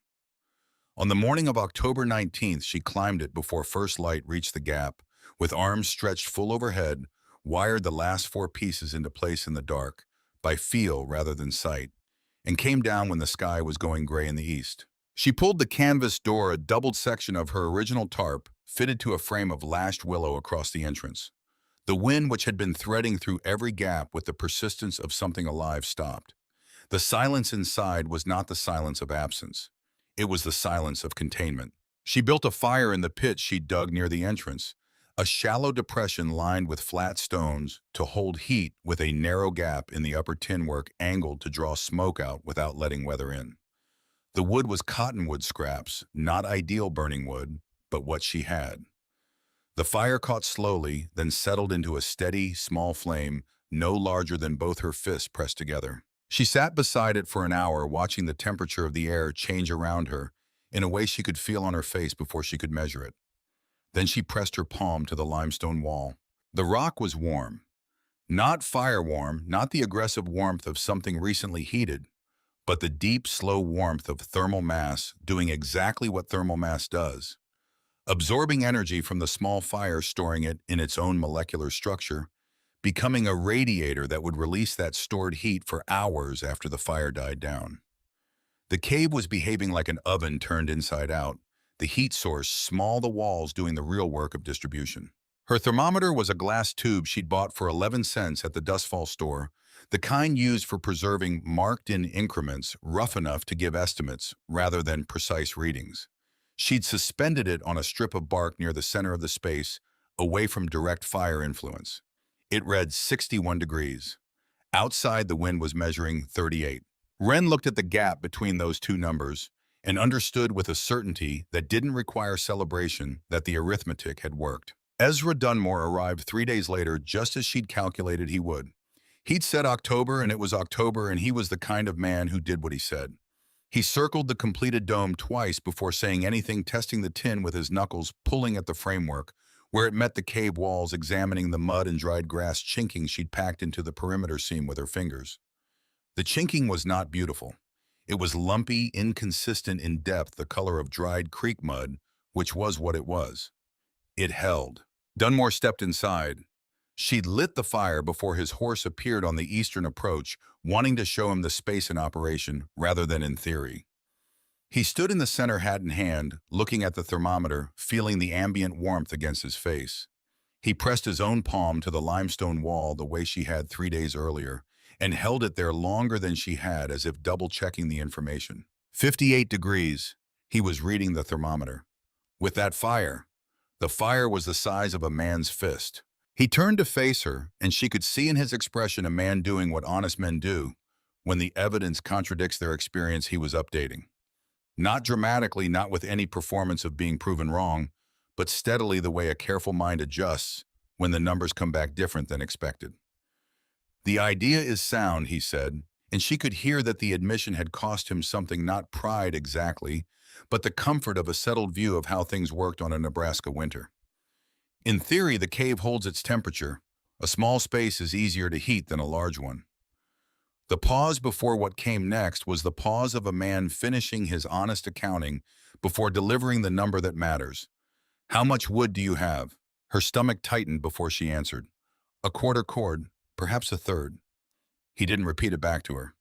On the morning of October 19th, she climbed it before first light reached the gap, with arms stretched full overhead, wired the last 4 pieces into place in the dark, by feel rather than sight, and came down when the sky was going gray in the east. She pulled the canvas door, a doubled section of her original tarp, fitted to a frame of lashed willow across the entrance. The wind, which had been threading through every gap with the persistence of something alive, stopped. The silence inside was not the silence of absence. It was the silence of containment. She built a fire in the pit she'd dug near the entrance, a shallow depression lined with flat stones to hold heat, with a narrow gap in the upper tin work angled to draw smoke out without letting weather in. The wood was cottonwood scraps, not ideal burning wood, but what she had. The fire caught slowly, then settled into a steady, small flame, no larger than both her fists pressed together. She sat beside it for an hour, watching the temperature of the air change around her in a way she could feel on her face before she could measure it. Then she pressed her palm to the limestone wall. The rock was warm. Not fire warm, not the aggressive warmth of something recently heated, but the deep, slow warmth of thermal mass doing exactly what thermal mass does. Absorbing energy from the small fire, storing it in its own molecular structure, becoming a radiator that would release that stored heat for hours after the fire died down. The cave was behaving like an oven turned inside out, the heat source small, the walls doing the real work of distribution. Her thermometer was a glass tube she'd bought for 11 cents at the Dustfall store, the kind used for preserving marked-in increments rough enough to give estimates rather than precise readings. She'd suspended it on a strip of bark near the center of the space, away from direct fire influence. It read 61 degrees. Outside, the wind was measuring 38. Wren looked at the gap between those two numbers and understood with a certainty that didn't require celebration that the arithmetic had worked. Ezra Dunmore arrived 3 days later, just as she'd calculated he would. He'd said October, and it was October, and he was the kind of man who did what he said. He circled the completed dome twice before saying anything, testing the tin with his knuckles, pulling at the framework, where it met the cave walls, examining the mud and dried grass chinking she'd packed into the perimeter seam with her fingers. The chinking was not beautiful. It was lumpy, inconsistent in depth, the color of dried creek mud, which was what it was. It held. Dunmore stepped inside. She'd lit the fire before his horse appeared on the eastern approach, wanting to show him the space in operation rather than in theory. He stood in the center, hat in hand, looking at the thermometer, feeling the ambient warmth against his face. He pressed his own palm to the limestone wall the way she had 3 days earlier, and held it there longer than she had, as if double-checking the information. 58 degrees. He was reading the thermometer. With that fire, the fire was the size of a man's fist. He turned to face her, and she could see in his expression a man doing what honest men do when the evidence contradicts their experience. He was updating. Not dramatically, not with any performance of being proven wrong, but steadily, the way a careful mind adjusts when the numbers come back different than expected. The idea is sound, he said. and she could hear that the admission had cost him something, not pride exactly, but the comfort of a settled view of how things worked on a Nebraska winter. In theory, the cave holds its temperature. A small space is easier to heat than a large one. The pause before what came next was the pause of a man finishing his honest accounting before delivering the number that matters. How much wood do you have? Her stomach tightened before she answered. A quarter cord, perhaps a third. He didn't repeat it back to her.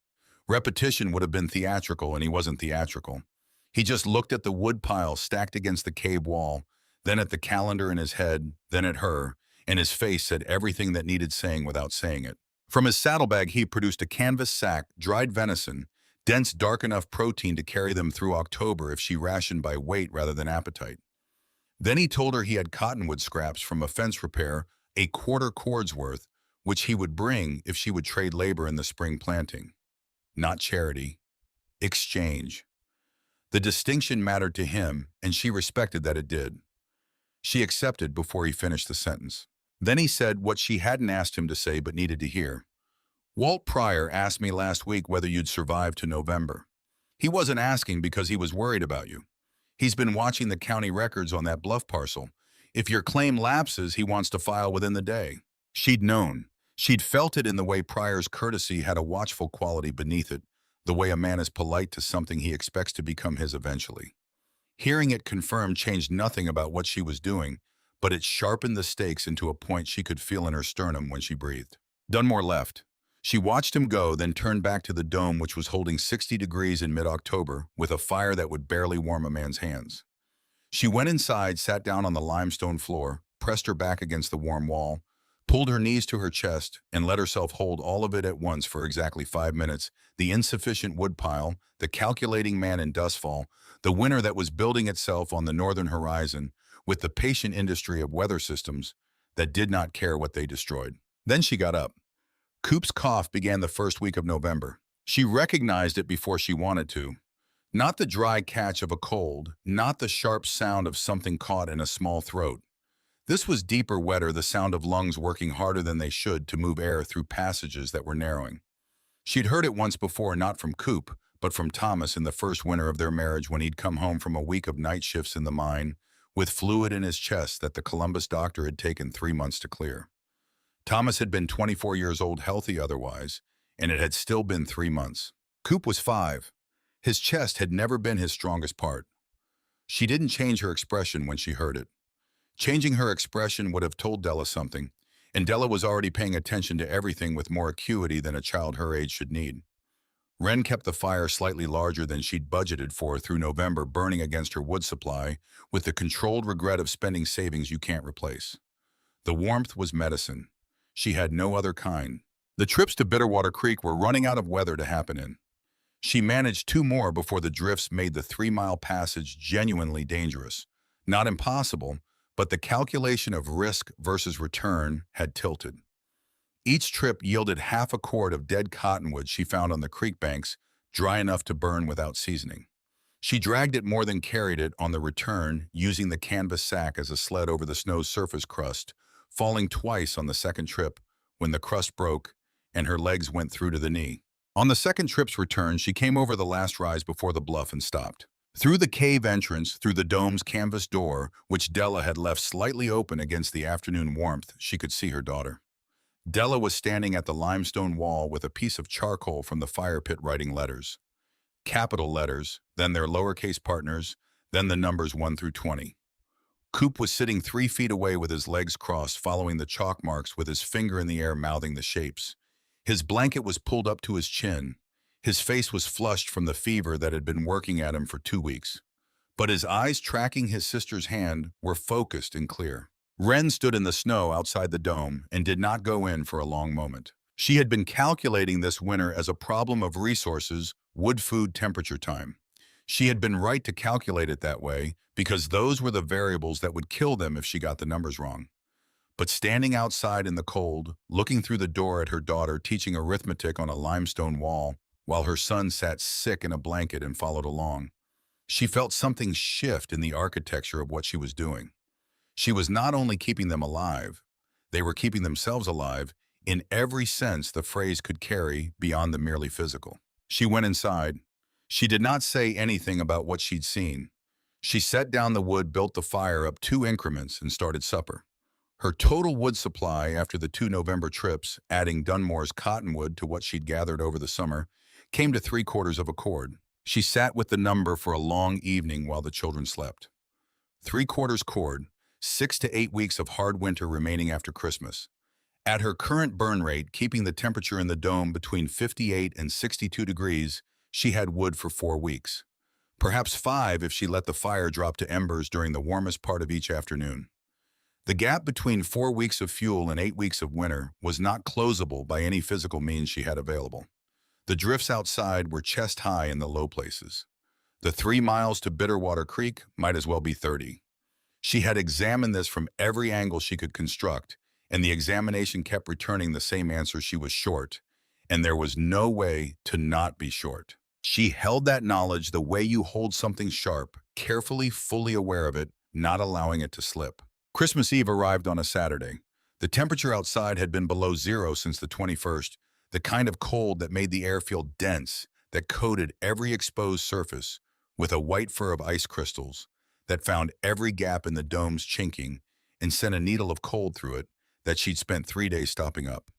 Repetition would have been theatrical, and he wasn't theatrical. He just looked at the wood pile stacked against the cave wall, then at the calendar in his head, then at her, and his face said everything that needed saying without saying it. From his saddlebag, he produced a canvas sack, dried venison, dense, dark enough protein to carry them through October if she rationed by weight rather than appetite. Then he told her he had cottonwood scraps from a fence repair, a quarter cord's worth, which he would bring if she would trade labor in the spring planting. Not charity. Exchange. The distinction mattered to him, and she respected that it did. She accepted before he finished the sentence. Then he said what she hadn't asked him to say but needed to hear. Walt Pryor asked me last week whether you'd survive to November. He wasn't asking because he was worried about you. He's been watching the county records on that bluff parcel. If your claim lapses, he wants to file within the day. She'd known. She'd felt it in the way Pryor's courtesy had a watchful quality beneath it, the way a man is polite to something he expects to become his eventually. Hearing it confirmed changed nothing about what she was doing, but it sharpened the stakes into a point she could feel in her sternum when she breathed. Dunmore left. She watched him go, then turned back to the dome, which was holding 60 degrees in mid-October, with a fire that would barely warm a man's hands. She went inside, sat down on the limestone floor, pressed her back against the warm wall, pulled her knees to her chest, and let herself hold all of it at once for exactly 5 minutes, the insufficient woodpile, the calculating man in dustfall, the winter that was building itself on the northern horizon, with the patient industry of weather systems that did not care what they destroyed. Then she got up. Coop's cough began the first week of November. She recognized it before she wanted to. Not the dry catch of a cold, not the sharp sound of something caught in a small throat. This was deeper, wetter, the sound of lungs working harder than they should to move air through passages that were narrowing. She'd heard it once before, not from Coop, but from Thomas in the first winter of their marriage when he'd come home from a week of night shifts in the mine, with fluid in his chest that the Columbus doctor had taken 3 months to clear. Thomas had been 24 years old, healthy otherwise, and it had still been 3 months. Coop was 5. His chest had never been his strongest part. She didn't change her expression when she heard it. Changing her expression would have told Della something, and Della was already paying attention to everything with more acuity than a child her age should need. Wren kept the fire slightly larger than she'd budgeted for through November, burning against her wood supply, with the controlled regret of spending savings you can't replace. The warmth was medicine. She had no other kind. The trips to Bitterwater Creek were running out of weather to happen in. She managed 2 more before the drifts made the 3-mile passage genuinely dangerous. Not impossible, but the calculation of risk versus return had tilted. Each trip yielded half a cord of dead cottonwood she found on the creek banks, dry enough to burn without seasoning. She dragged it more than carried it on the return, using the canvas sack as a sled over the snow's surface crust, falling twice on the second trip when the crust broke and her legs went through to the knee. On the second trip's return, she came over the last rise before the bluff and stopped. Through the cave entrance, through the dome's canvas door, which Della had left slightly open against the afternoon warmth, she could see her daughter. Della was standing at the limestone wall with a piece of charcoal from the fire pit writing letters. Capital letters, then their lowercase partners, then the numbers 1 through 20. Coop was sitting 3 feet away with his legs crossed, following the chalk marks with his finger in the air mouthing the shapes. His blanket was pulled up to his chin. His face was flushed from the fever that had been working at him for 2 weeks. But his eyes, tracking his sister's hand, were focused and clear. Wren stood in the snow outside the dome and did not go in for a long moment. She had been calculating this winter as a problem of resources, wood, food, temperature, time. She had been right to calculate it that way because those were the variables that would kill them if she got the numbers wrong. But standing outside in the cold, looking through the door at her daughter teaching arithmetic on a limestone wall, while her son sat sick in a blanket and followed along, she felt something shift in the architecture of what she was doing. She was not only keeping them alive, they were keeping themselves alive in every sense the phrase could carry beyond the merely physical. She went inside. She did not say anything about what she'd seen. She set down the wood, built the fire up 2 increments, and started supper. Her total wood supply after the 2 November trips, adding Dunmore's cottonwood to what she'd gathered over the summer, came to 3/4 of a cord. She sat with the number for a long evening while the children slept. 3/4 cord, 6 to 8 weeks of hard winter remaining after Christmas. At her current burn rate, keeping the temperature in the dome between 58 and 62 degrees, she had wood for 4 weeks. Perhaps 5 if she let the fire drop to embers during the warmest part of each afternoon. The gap between 4 weeks of fuel and 8 weeks of winter was not closable by any physical means she had available. The drifts outside were chest high in the low places. The 3 miles to Bitterwater Creek might as well be 30. She had examined this from every angle she could construct, and the examination kept returning the same answer: she was short, and there was no way to not be short. She held that knowledge the way you hold something sharp, carefully, fully aware of it, not allowing it to slip. Christmas Eve arrived on a Saturday. The temperature outside had been below zero since the 21st, the kind of cold that made the air feel dense, that coated every exposed surface with a white fur of ice crystals, that found every gap in the dome's chinking and sent a needle of cold through it that she'd spent 3 days stopping up.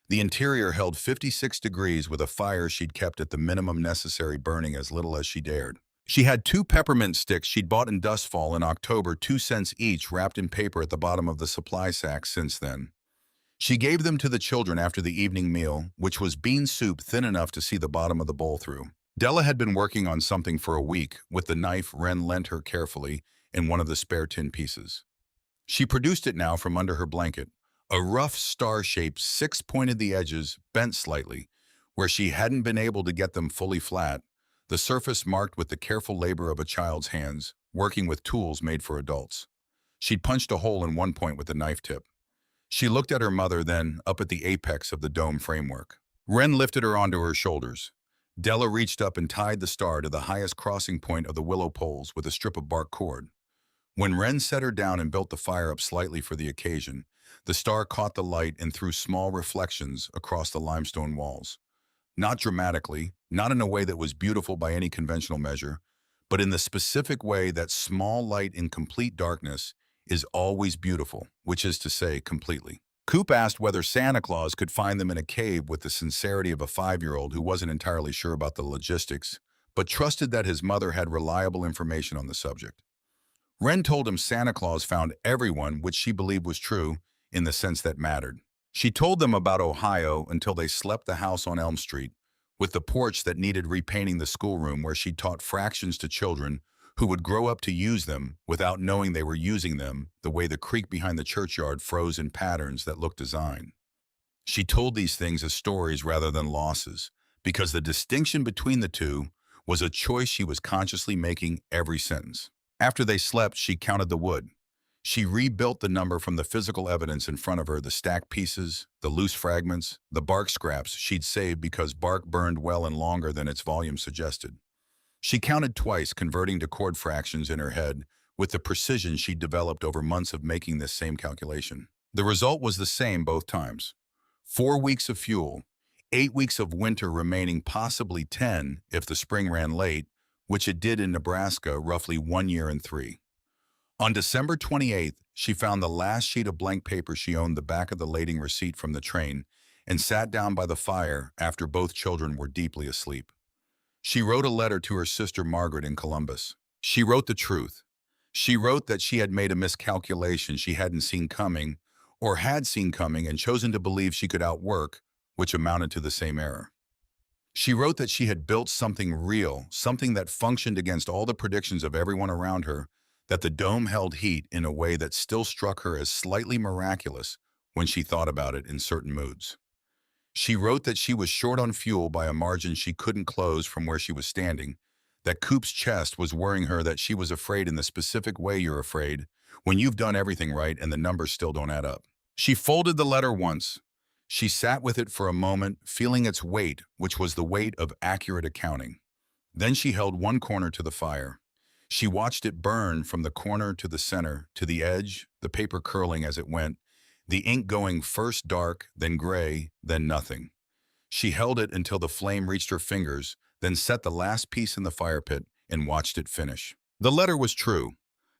The interior held 56 degrees with a fire she'd kept at the minimum necessary, burning as little as she dared. She had 2 peppermint sticks she'd bought in Dustfall in October, 2 cents each, wrapped in paper at the bottom of the supply sack since then. She gave them to the children after the evening meal, which was bean soup thin enough to see the bottom of the bowl through. Della had been working on something for a week with the knife Wren lent her carefully in one of the spare tin pieces. She produced it now from under her blanket, a rough star-shaped, 6-pointed, the edges bent slightly, where she hadn't been able to get them fully flat, the surface marked with the careful labor of a child's hands, working with tools made for adults. She'd punched a hole in one point with the knife tip. She looked at her mother, then up at the apex of the dome framework. Wren lifted her onto her shoulders. Della reached up and tied the star to the highest crossing point of the willow poles with a strip of bark cord. When Wren set her down and built the fire up slightly for the occasion, the star caught the light and threw small reflections across the limestone walls. Not dramatically, not in a way that was beautiful by any conventional measure, but in the specific way that small light in complete darkness is always beautiful, which is to say, completely. Coop asked whether Santa Claus could find them in a cave with the sincerity of a 5-year-old who wasn't entirely sure about the logistics, but trusted that his mother had reliable information on the subject. Wren told him Santa Claus found everyone, which she believed was true in the sense that mattered. She told them about Ohio until they slept the house on Elm Street, with the porch that needed repainting, the schoolroom where she taught fractions to children who would grow up to use them without knowing they were using them, the way the creek behind the churchyard froze in patterns that looked design. She told these things as stories rather than losses, because the distinction between the two was a choice she was consciously making every sentence. After they slept, she counted the wood. She rebuilt the number from the physical evidence in front of her, the stacked pieces, the loose fragments, the bark scraps she'd saved because bark burned well and longer than its volume suggested. She counted twice, converting to chord fractions in her head with the precision she'd developed over months of making this same calculation. The result was the same both times. 4 weeks of fuel, 8 weeks of winter remaining, possibly 10 if the spring ran late, which it did in Nebraska, roughly 1 year and 3. On December 28th, she found the last sheet of blank paper she owned, the back of the lading receipt from the train, and sat down by the fire after both children were deeply asleep. She wrote a letter to her sister Margaret in Columbus. She wrote the truth. She wrote that she had made a miscalculation she hadn't seen coming, or had seen coming and chosen to believe she could outwork, which amounted to the same error. She wrote that she had built something real, something that functioned against all the predictions of everyone around her, that the dome held heat in a way that still struck her as slightly miraculous when she thought about it in certain moods. She wrote that she was short on fuel by a margin she couldn't close from where she was standing, that Coop's chest was worrying her, that she was afraid in the specific way you're afraid when you've done everything right and the numbers still don't add up. She folded the letter once. She sat with it for a moment, feeling its weight, which was the weight of accurate accounting. Then she held one corner to the fire. She watched it burn from the corner to the center, to the edge, the paper curling as it went, the ink going first dark, then gray, then nothing. She held it until the flame reached her fingers, then set the last piece in the fire pit and watched it finish. The letter was true.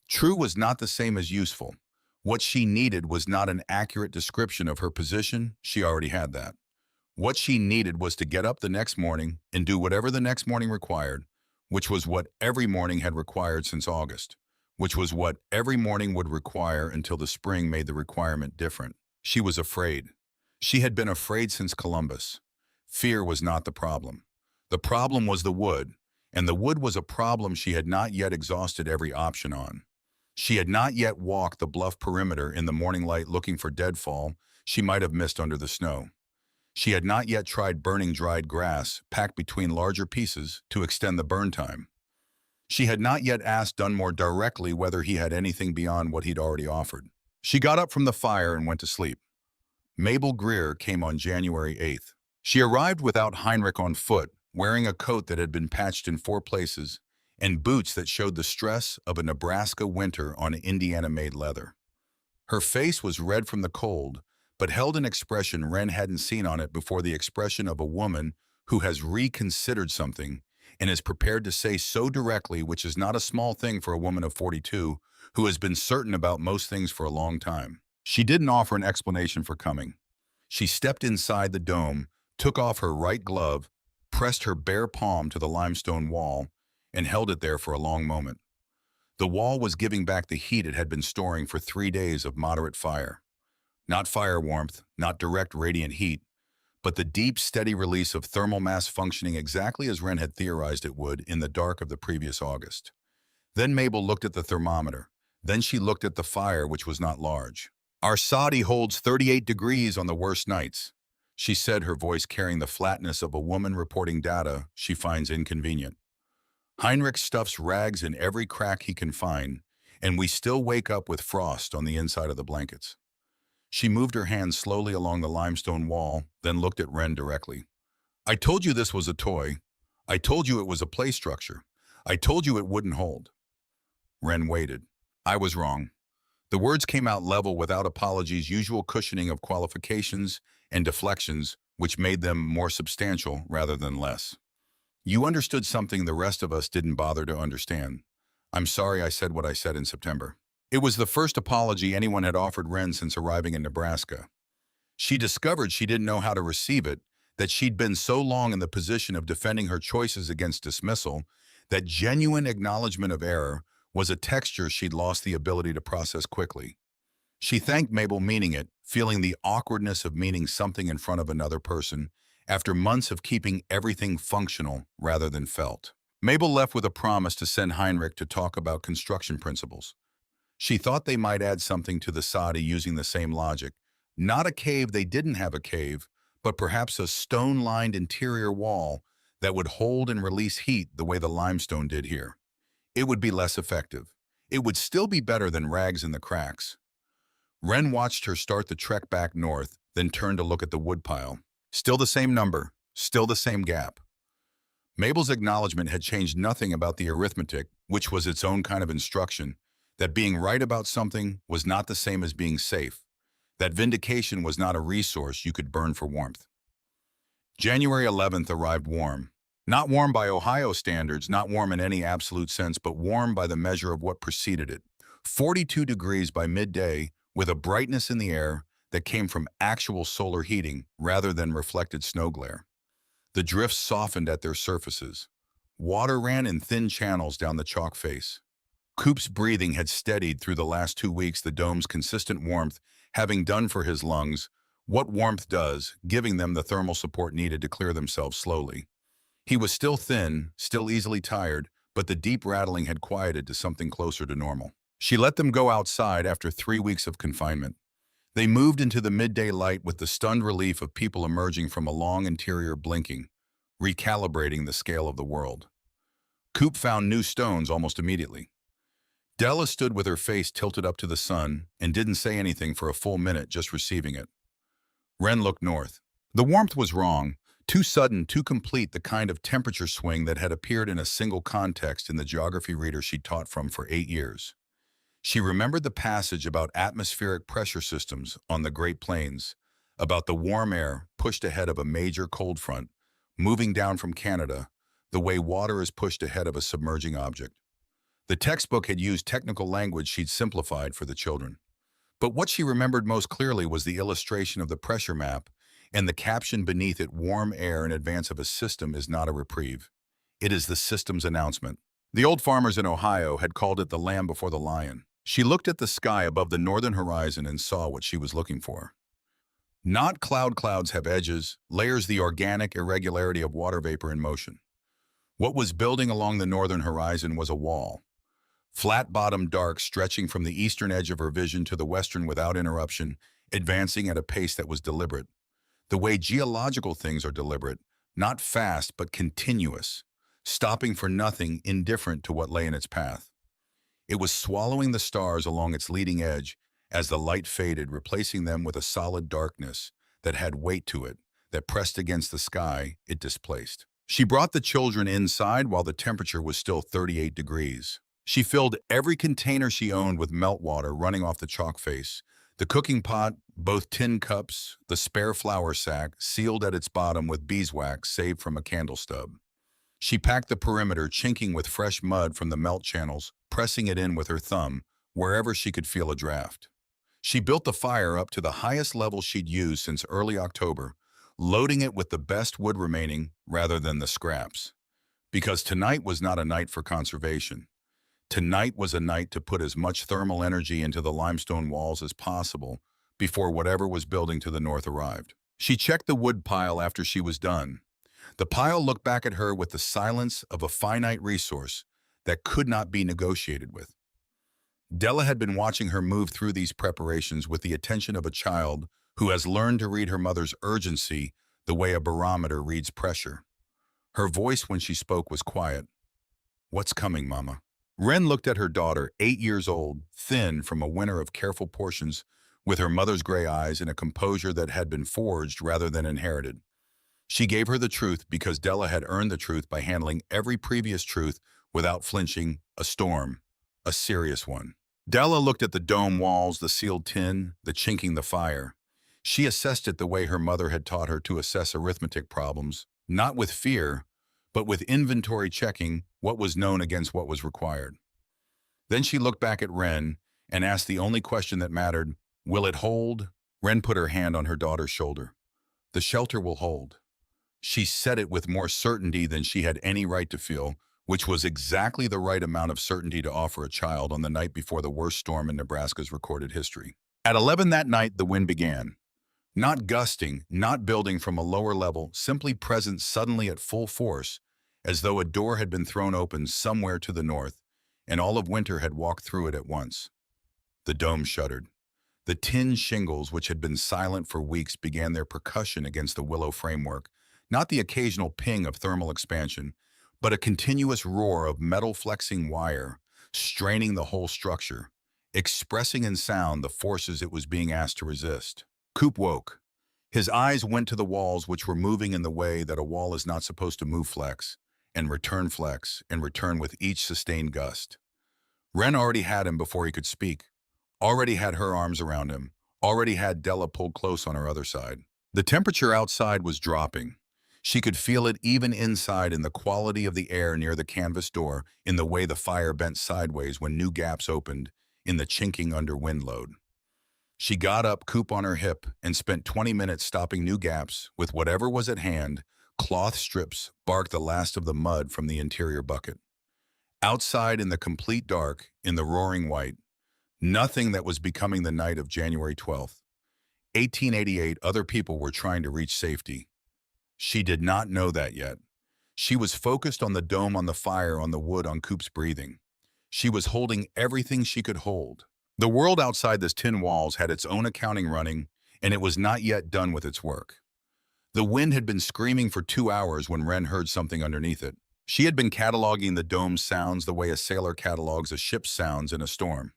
True was not the same as useful. What she needed was not an accurate description of her position, she already had that. What she needed was to get up the next morning and do whatever the next morning required, which was what every morning had required since August, which was what every morning would require until the spring made the requirement different. She was afraid. She had been afraid since Columbus. Fear was not the problem. The problem was the wood, and the wood was a problem she had not yet exhausted every option on. She had not yet walked the bluff perimeter in the morning light looking for deadfall she might have missed under the snow. She had not yet tried burning dried grass packed between larger pieces to extend the burn time. She had not yet asked Dunmore directly whether he had anything beyond what he'd already offered. She got up from the fire and went to sleep. Mabel Greer came on January 8th. She arrived without Heinrich on foot, wearing a coat that had been patched in 4 places and boots that showed the stress of a Nebraska winter on Indiana-made leather. Her face was red from the cold, but held an expression Wren hadn't seen on it before, the expression of a woman who has reconsidered something and is prepared to say so directly, which is not a small thing for a woman of 42 who has been certain about most things for a long time. She didn't offer an explanation for coming. She stepped inside the dome, took off her right glove, pressed her bare palm to the limestone wall, and held it there for a long moment. The wall was giving back the heat it had been storing for 3 days of moderate fire. Not fire warmth, not direct radiant heat, but the deep, steady release of thermal mass functioning exactly as Wren had theorized it would in the dark of the previous August. Then Mabel looked at the thermometer. Then she looked at the fire, which was not large. "Our soddy holds 38 degrees on the worst nights," she said, her voice carrying the flatness of a woman reporting data she finds inconvenient. "Heinrich stuffs rags in every crack he can find, and we still wake up with frost on the inside of the blankets." She moved her hand slowly along the limestone wall, then looked at Wren directly. "I told you this was a toy. I told you it was a play structure. I told you it wouldn't hold." Wren waited. "I was wrong." The words came out level without apology's usual cushioning of qualifications and deflections, which made them more substantial rather than less. "You understood something the rest of us didn't bother to understand. I'm sorry I said what I said in September." It was the first apology anyone had offered Wren since arriving in Nebraska. She discovered she didn't know how to receive it, that she'd been so long in the position of defending her choices against dismissal, that genuine acknowledgement of error was a texture she'd lost the ability to process quickly. She thanked Mabel, meaning it, feeling the awkwardness of meaning something in front of another person, after months of keeping everything functional rather than felt. Mabel left with a promise to send Heinrich to talk about construction principles. She thought they might add something to the soddy using the same logic. Not a cave, they didn't have a cave, but perhaps a stone-lined interior wall that would hold and release heat the way the limestone did here. It would be less effective. It would still be better than rags in the cracks. Wren watched her start the trek back north, then turned to look at the woodpile. Still the same number, still the same gap. Mabel's acknowledgement had changed nothing about the arithmetic, which was its own kind of instruction, that being right about something was not the same as being safe, that vindication was not a resource you could burn for warmth. January 11th arrived warm. Not warm by Ohio standards, not warm in any absolute sense, but warm by the measure of what preceded it. 42 degrees by midday, with a brightness in the air that came from actual solar heating rather than reflected snow glare. The drifts softened at their surfaces. Water ran in thin channels down the chalk face. Coop's breathing had steadied through the last 2 weeks, the dome's consistent warmth having done for his lungs what warmth does, giving them the thermal support needed to clear themselves slowly. He was still thin, still easily tired, but the deep rattling had quieted to something closer to normal. She let them go outside after 3 weeks of confinement. They moved into the midday light with the stunned relief of people emerging from a long interior blinking, recalibrating the scale of the world. Coop found new stones almost immediately. Della stood with her face tilted up to the sun and didn't say anything for a full minute, just receiving it. Wren looked north. The warmth was wrong, too sudden, too complete, the kind of temperature swing that had appeared in a single context in the geography reader she'd taught from for 8 years. She remembered the passage about atmospheric pressure systems on the Great Plains, about the warm air pushed ahead of a major cold front, moving down from Canada, the way water is pushed ahead of a submerging object. The textbook had used technical language she'd simplified for the children. But what she remembered most clearly was the illustration of the pressure map and the caption beneath it: warm air in advance of a system is not a reprieve. It is the system's announcement. The old farmers in Ohio had called it the lamb before the lion. She looked at the sky above the northern horizon and saw what she was looking for. Not clouds have edges, layers, the organic irregularity of water vapor in motion. What was building along the northern horizon was a wall, flat-bottomed, dark, stretching from the eastern edge of her vision to the western without interruption, advancing at a pace that was deliberate. The way geological things are deliberate, not fast but continuous, stopping for nothing, indifferent to what lay in its path. It was swallowing the stars along its leading edge as the light faded, replacing them with a solid darkness that had weight to it, that pressed against the sky it displaced. She brought the children inside while the temperature was still 38 degrees. She filled every container she owned with meltwater running off the chalk face, the cooking pot, both tin cups, the spare flour sack, sealed at its bottom with beeswax saved from a candle stub. She packed the perimeter, chinking with fresh mud from the melt channels, pressing it in with her thumb, wherever she could feel a draft. She built the fire up to the highest level she'd used since early October, loading it with the best wood remaining rather than the scraps. Because tonight was not a night for conservation. Tonight was a night to put as much thermal energy into the limestone walls as possible before whatever was building to the north arrived. She checked the wood pile after she was done. The pile looked back at her with the silence of a finite resource that could not be negotiated with. Della had been watching her move through these preparations with the attention of a child who has learned to read her mother's urgency the way a barometer reads pressure. Her voice when she spoke was quiet. "What's coming, Mama?" Wren looked at her daughter, 8 years old, thin from a winter of careful portions, with her mother's gray eyes and a composure that had been forged rather than inherited. She gave her the truth because Della had earned the truth by handling every previous truth without flinching. A storm, a serious one. Della looked at the dome walls, the sealed tin, the chinking, the fire. She assessed it the way her mother had taught her to assess arithmetic problems, not with fear, but with inventory, checking what was known against what was required. Then she looked back at Wren and asked the only question that mattered: will it hold? Wren put her hand on her daughter's shoulder. "The shelter will hold." She said it with more certainty than she had any right to feel, which was exactly the right amount of certainty to offer a child on the night before the worst storm in Nebraska's recorded history. At 11 that night, the wind began. Not gusting, not building from a lower level, simply present suddenly at full force, as though a door had been thrown open somewhere to the north, and all of winter had walked through it at once. The dome shuddered. The tin shingles, which had been silent for weeks, began their percussion against the willow framework, not the occasional ping of thermal expansion, but a continuous roar of metal flexing wire, straining the whole structure, expressing in sound the forces it was being asked to resist. Coop woke. His eyes went to the walls, which were moving in the way that a wall is not supposed to move, flex, and return with each sustained gust. Wren already had him before he could speak, already had her arms around him, already had Della pulled close on her other side. The temperature outside was dropping. She could feel it even inside, in the quality of the air near the canvas door, in the way the fire bent sideways when new gaps opened, in the chinking under wind load. She got up, Coop on her hip, and spent 20 minutes stopping new gaps with whatever was at hand: cloth strips, bark, the last of the mud from the interior bucket. Outside, in the complete dark, in the roaring white, nothing that was becoming the night of January 12th. 1888, other people were trying to reach safety. She did not know that yet. She was focused on the dome, on the fire, on the wood, on Coop's breathing. She was holding everything she could hold. The world outside this tin walls had its own accounting running, and it was not yet done with its work. The wind had been screaming for 2 hours when Wren heard something underneath it. She had been cataloging the dome's sounds the way a sailor catalogs a ship's sounds in a storm,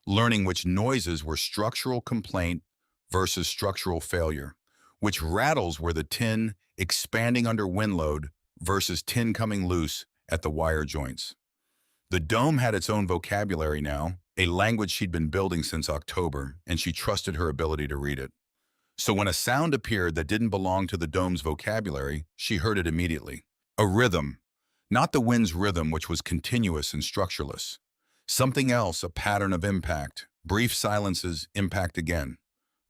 learning which noises were structural complaint versus structural failure, which rattles were the tin expanding under wind load versus tin coming loose at the wire joints. The dome had its own vocabulary now, a language she'd been building since October, and she trusted her ability to read it. So when a sound appeared that didn't belong to the dome's vocabulary, she heard it immediately. A rhythm. Not the wind's rhythm, which was continuous and structureless. Something else, a pattern of impact. Brief silences, impact again.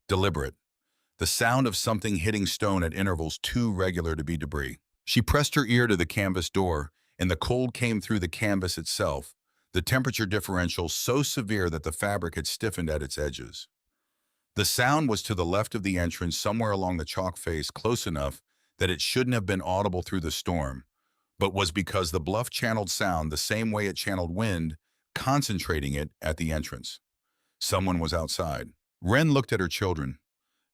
Deliberate. The sound of something hitting stone at intervals too regular to be debris. She pressed her ear to the canvas door, and the cold came through the canvas itself, the temperature differential so severe that the fabric had stiffened at its edges. The sound was to the left of the entrance, somewhere along the chalk face, close enough that it shouldn't have been audible through the storm, but was because the bluff channeled sound the same way it channeled wind, concentrating it at the entrance. Someone was outside. Wren looked at her children.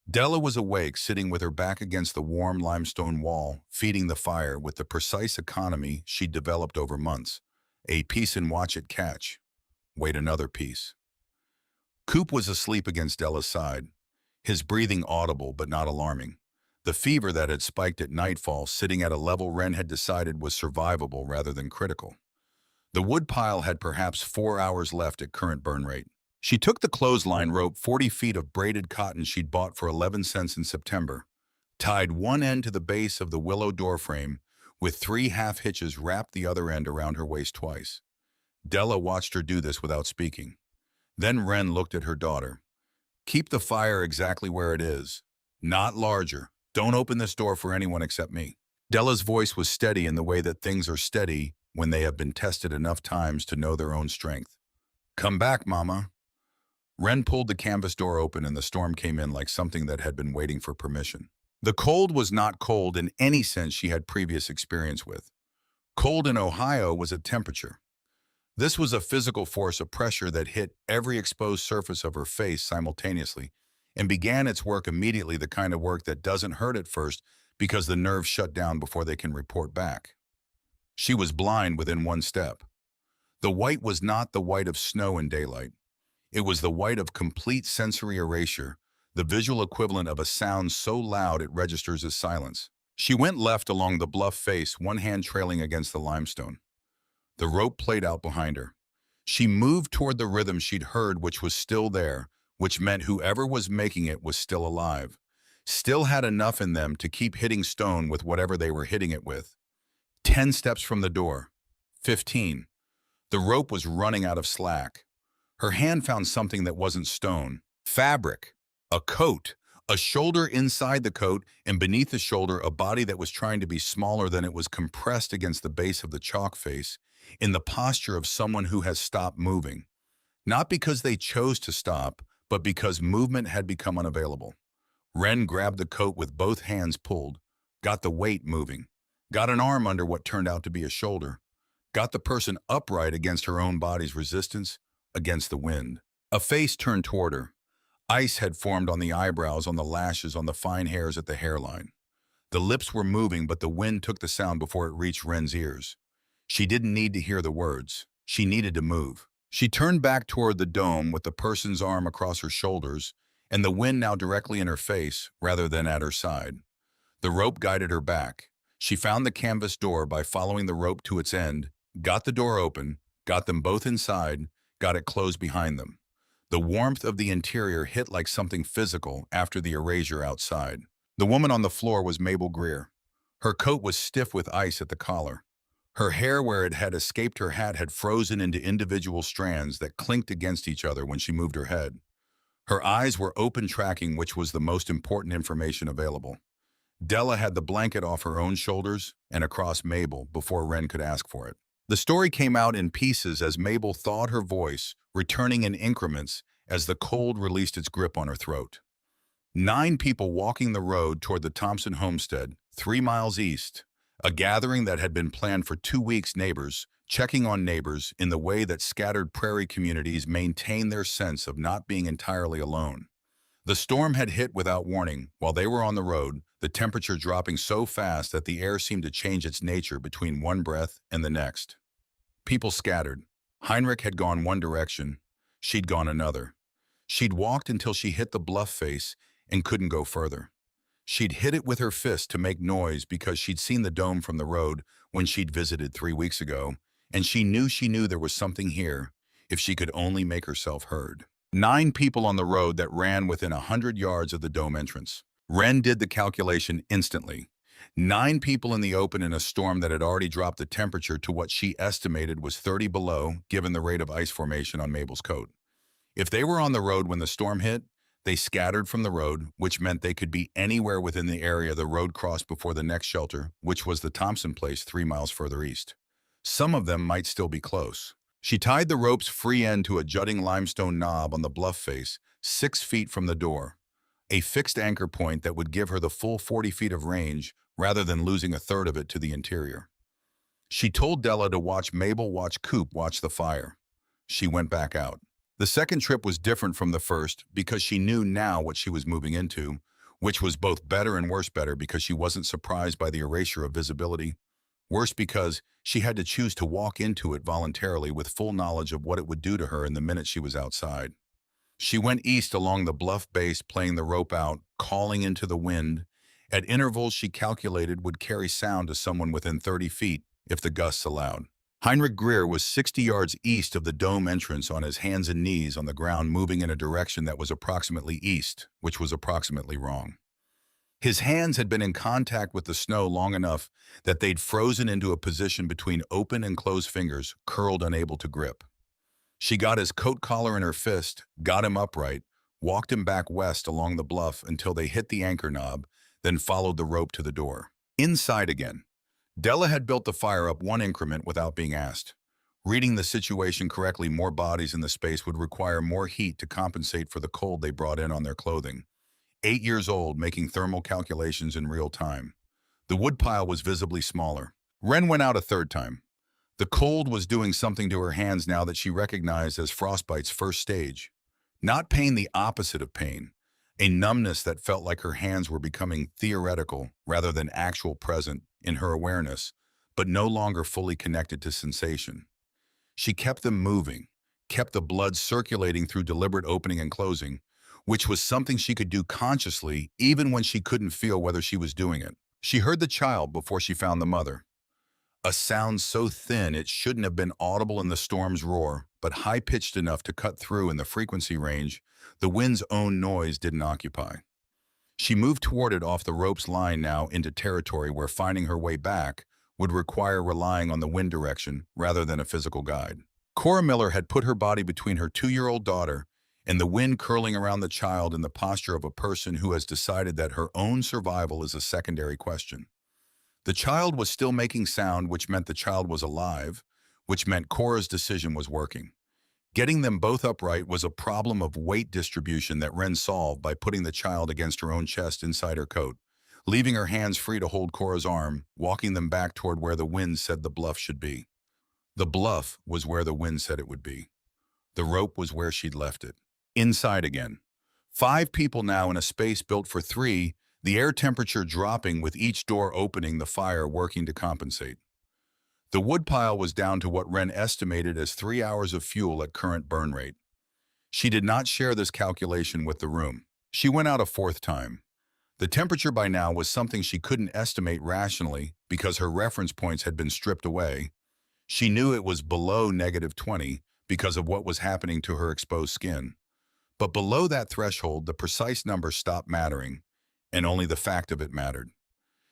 Della was awake, sitting with her back against the warm limestone wall, feeding the fire with the precise economy she'd developed over months. A piece and watch it catch. Wait another piece. Coop was asleep against Della's side, his breathing audible but not alarming. The fever that had spiked at nightfall, sitting at a level Wren had decided was survivable rather than critical. The woodpile had perhaps 4 hours left at current burn rate. She took the clothesline rope, 40 feet of braided cotton she'd bought for 11 cents in September, tied one end to the base of the willow doorframe, with 3 half hitches wrapped the other end around her waist twice. Della watched her do this without speaking. Then Wren looked at her daughter. Keep the fire exactly where it is. Not larger. Don't open this door for anyone except me. Della's voice was steady in the way that things are steady when they have been tested enough times to know their own strength. Come back, Mama. Wren pulled the canvas door open and the storm came in like something that had been waiting for permission. The cold was not cold in any sense she had previous experience with. Cold in Ohio was a temperature. This was a physical force of pressure that hit every exposed surface of her face simultaneously and began its work immediately, the kind of work that doesn't hurt at first because the nerves shut down before they can report back. She was blind within one step. The white was not the white of snow in daylight. It was the white of complete sensory erasure, the visual equivalent of a sound so loud it registers as silence. She went left along the bluff face, one hand trailing against the limestone. The rope played out behind her. She moved toward the rhythm she'd heard, which was still there, which meant whoever was making it was still alive, still had enough in them to keep hitting stone with whatever they were hitting it with. 10 steps from the door. 15. The rope was running out of slack. Her hand found something that wasn't stone. Fabric. A coat. A shoulder inside the coat, and beneath the shoulder a body that was trying to be smaller than it was, compressed against the base of the chalk face, in the posture of someone who has stopped moving. Not because they chose to stop, but because movement had become unavailable. Wren grabbed the coat with both hands pulled, got the weight moving, got an arm under what turned out to be a shoulder, got the person upright against her own body's resistance, against the wind. A face turned toward her. Ice had formed on the eyebrows, on the lashes, on the fine hairs at the hairline. The lips were moving, but the wind took the sound before it reached Wren's ears. She didn't need to hear the words. She needed to move. She turned back toward the dome with the person's arm across her shoulders and the wind now directly in her face rather than at her side. The rope guided her back. She found the canvas door by following the rope to its end, got the door open, got them both inside, got it closed behind them. The warmth of the interior hit like something physical after the erasure outside. The woman on the floor was Mabel Greer. Her coat was stiff with ice at the collar. Her hair, where it had escaped her hat, had frozen into individual strands that clinked against each other when she moved her head. Her eyes were open, tracking which was the most important information available. Della had the blanket off her own shoulders and across Mabel before Wren could ask for it. The story came out in pieces as Mabel thawed her voice, returning in increments as the cold released its grip on her throat. 9 people walking the road toward the Thompson homestead, 3 miles east. A gathering that had been planned for 2 weeks, neighbors, checking on neighbors in the way that scattered prairie communities maintain their sense of not being entirely alone. The storm had hit without warning while they were on the road, the temperature dropping so fast that the air seemed to change its nature between one breath and the next. People scattered. Heinrich had gone one direction. She'd gone another. She'd walked until she hit the bluff face and couldn't go further. She'd hit it with her fist to make noise because she'd seen the dome from the road when she'd visited 3 weeks ago, and she knew there was something here. if she could only make herself heard. 9 people on the road that ran within 100 yards of the dome entrance. Wren did the calculation instantly. 9 people in the open in a storm that had already dropped the temperature to what she estimated was 30 below, given the rate of ice formation on Mabel's coat. If they were on the road when the storm hit, they scattered from the road, which meant they could be anywhere within the area the road crossed before the next shelter, which was the Thompson place 3 miles further east. Some of them might still be close. She tied the rope's free end to a jutting limestone knob on the bluff face, 6 feet from the door, a fixed anchor point that would give her the full 40 feet of range rather than losing a third of it to the interior. She told Della to watch Mabel watch Coop watch the fire. She went back out. The second trip was different from the first because she knew now what she was moving into, which was both better and worse better because she wasn't surprised by the erasure of visibility. Worse because she had to choose to walk into it voluntarily with full knowledge of what it would do to her in the minute she was outside. She went east along the bluff base, playing the rope out, calling into the wind. At intervals she calculated would carry sound to someone within 30 feet if the gusts allowed. Heinrich Greer was 60 yards east of the dome entrance on his hands and knees on the ground, moving in a direction that was approximately east, which was approximately wrong. His hands had been in contact with the snow long enough that they'd frozen into a position between open and closed fingers, curled unable to grip. She got his coat collar in her fist, got him upright, walked him back west along the bluff until they hit the anchor knob, then followed the rope to the door. Inside again. Della had built the fire up 1 increment without being asked. Reading the situation correctly, more bodies in the space would require more heat to compensate for the cold they brought in on their clothing. 8 years old, making thermal calculations in real time. The woodpile was visibly smaller. Wren went out a third time. The cold was doing something to her hands now that she recognized as frostbite's first stage. Not pain, the opposite of pain. A numbness that felt like her hands were becoming theoretical rather than actual present in her awareness, but no longer fully connected to sensation. She kept them moving, kept the blood circulating through deliberate opening and closing, which was something she could do consciously even when she couldn't feel whether she was doing it. She heard the child before she found the mother. A sound so thin it shouldn't have been audible in the storm's roar, but high-pitched enough to cut through in the frequency range the wind's own noise didn't occupy. She moved toward it off the rope's line now into territory where finding her way back would require relying on the wind direction rather than a physical guide. Cora Miller had put her body between her 2-year-old daughter and the wind curling around the child in the posture of a person who has decided that her own survival is a secondary question. The child was still making sound, which meant the child was alive, which meant Cora's decision was working. Getting them both upright was a problem of weight distribution that Wren solved by putting the child against her own chest inside her coat, leaving her hands free to hold Cora's arm, walking them back toward where the wind said the bluff should be. The bluff was where the wind said it would be. The rope was where she'd left it. Inside again. 5 people now in a space built for 3, the air temperature dropping with each door opening, the fire working to compensate. The woodpile was down to what Wren estimated as 3 hours of fuel at current burn rate. She did not share this calculation with the room. She went out a 4th time. The temperature by now was something she couldn't estimate rationally because her reference points had been stripped away. She knew it was below -20 because of what was happening to her exposed skin. But below that threshold, the precise number stopped mattering, and only the fact of it mattered.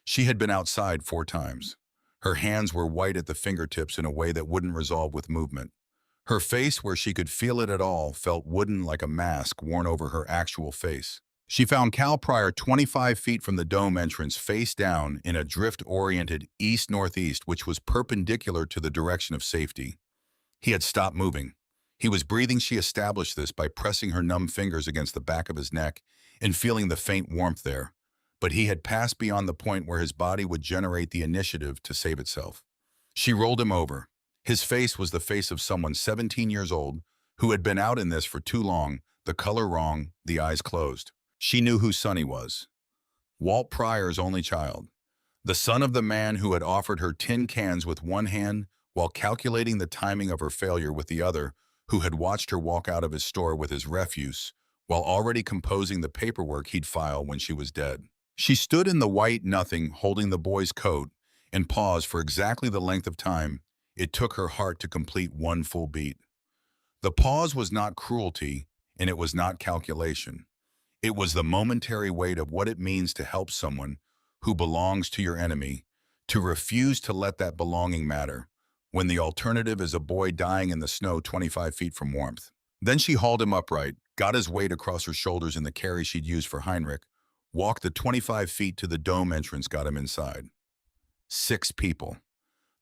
She had been outside 4 times. Her hands were white at the fingertips in a way that wouldn't resolve with movement. Her face, where she could feel it at all, felt wooden like a mask worn over her actual face. She found Cal Pryor 25 feet from the dome entrance, face down in a drift-oriented east-northeast, which was perpendicular to the direction of safety. He had stopped moving. He was breathing. She established this by pressing her numb fingers against the back of his neck and feeling the faint warmth there. But he had passed beyond the point where his body would generate the initiative to save itself. She rolled him over. His face was the face of someone 17 years old who had been out in this for too long, the color wrong, the eyes closed. She knew who Sonny was. Walt Pryor's only child. The son of the man who had offered her tin cans with one hand while calculating the timing of her failure with the other, who had watched her walk out of his store with his refuse while already composing the paperwork he'd file when she was dead. She stood in the white nothing, holding the boy's coat, and paused for exactly the length of time it took her heart to complete one full beat. The pause was not cruelty, and it was not calculation. It was the momentary weight of what it means to help someone who belongs to your enemy, to refuse to let that belonging matter, when the alternative is a boy dying in the snow 25 feet from warmth. Then she hauled him upright, got his weight across her shoulders in the carry she'd used for Heinrich, walked the 25 feet to the dome entrance, got him inside. 6 people.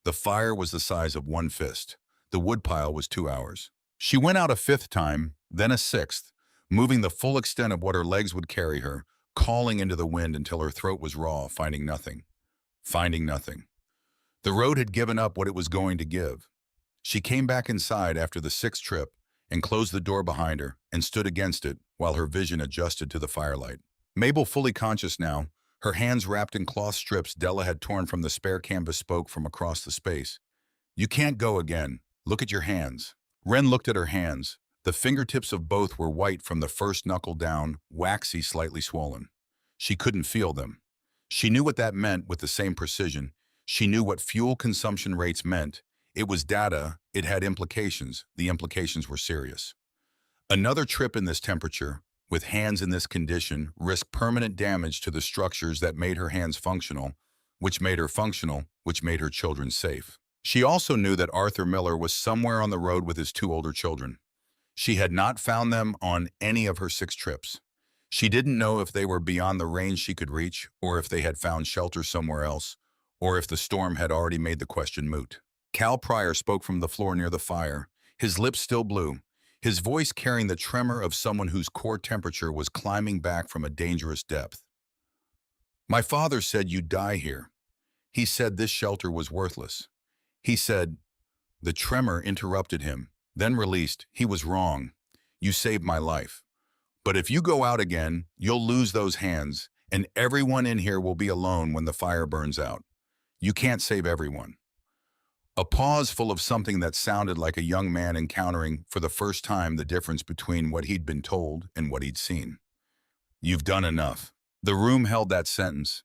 The fire was the size of one fist. The woodpile was 2 hours. She went out a 5th time, then a 6th, moving the full extent of what her legs would carry her, calling into the wind until her throat was raw, finding nothing. Finding nothing. The road had given up what it was going to give. She came back inside after the 6th trip and closed the door behind her and stood against it while her vision adjusted to the firelight. Mabel, fully conscious now, her hands wrapped in cloth strips Della had torn from the spare canvas spoke from across the space. "You can't go again. Look at your hands." Wren looked at her hands. The fingertips of both were white from the first knuckle down, waxy, slightly swollen. She couldn't feel them. She knew what that meant with the same precision. She knew what fuel consumption rates meant. It was data. It had implications. The implications were serious. Another trip in this temperature, with hands in this condition, risked permanent damage to the structures that made her hands functional, which made her functional, which made her children safe. She also knew that Arthur Miller was somewhere on the road with his 2 older children. She had not found them on any of her 6 trips. She didn't know if they were beyond the range she could reach, or if they had found shelter somewhere else, or if the storm had already made the question moot. Cal Pryor spoke from the floor near the fire, his lips still blue, his voice carrying the tremor of someone whose core temperature was climbing back from a dangerous depth. "My father said you'd die here. He said this shelter was worthless. He said—" The tremor interrupted him, then released. "He was wrong. You saved my life. But if you go out again, you'll lose those hands, and everyone in here will be alone when the fire burns out. You can't save everyone." A pause full of something that sounded like a young man encountering for the first time the difference between what he'd been told and what he'd seen. "You've done enough." The room held that sentence.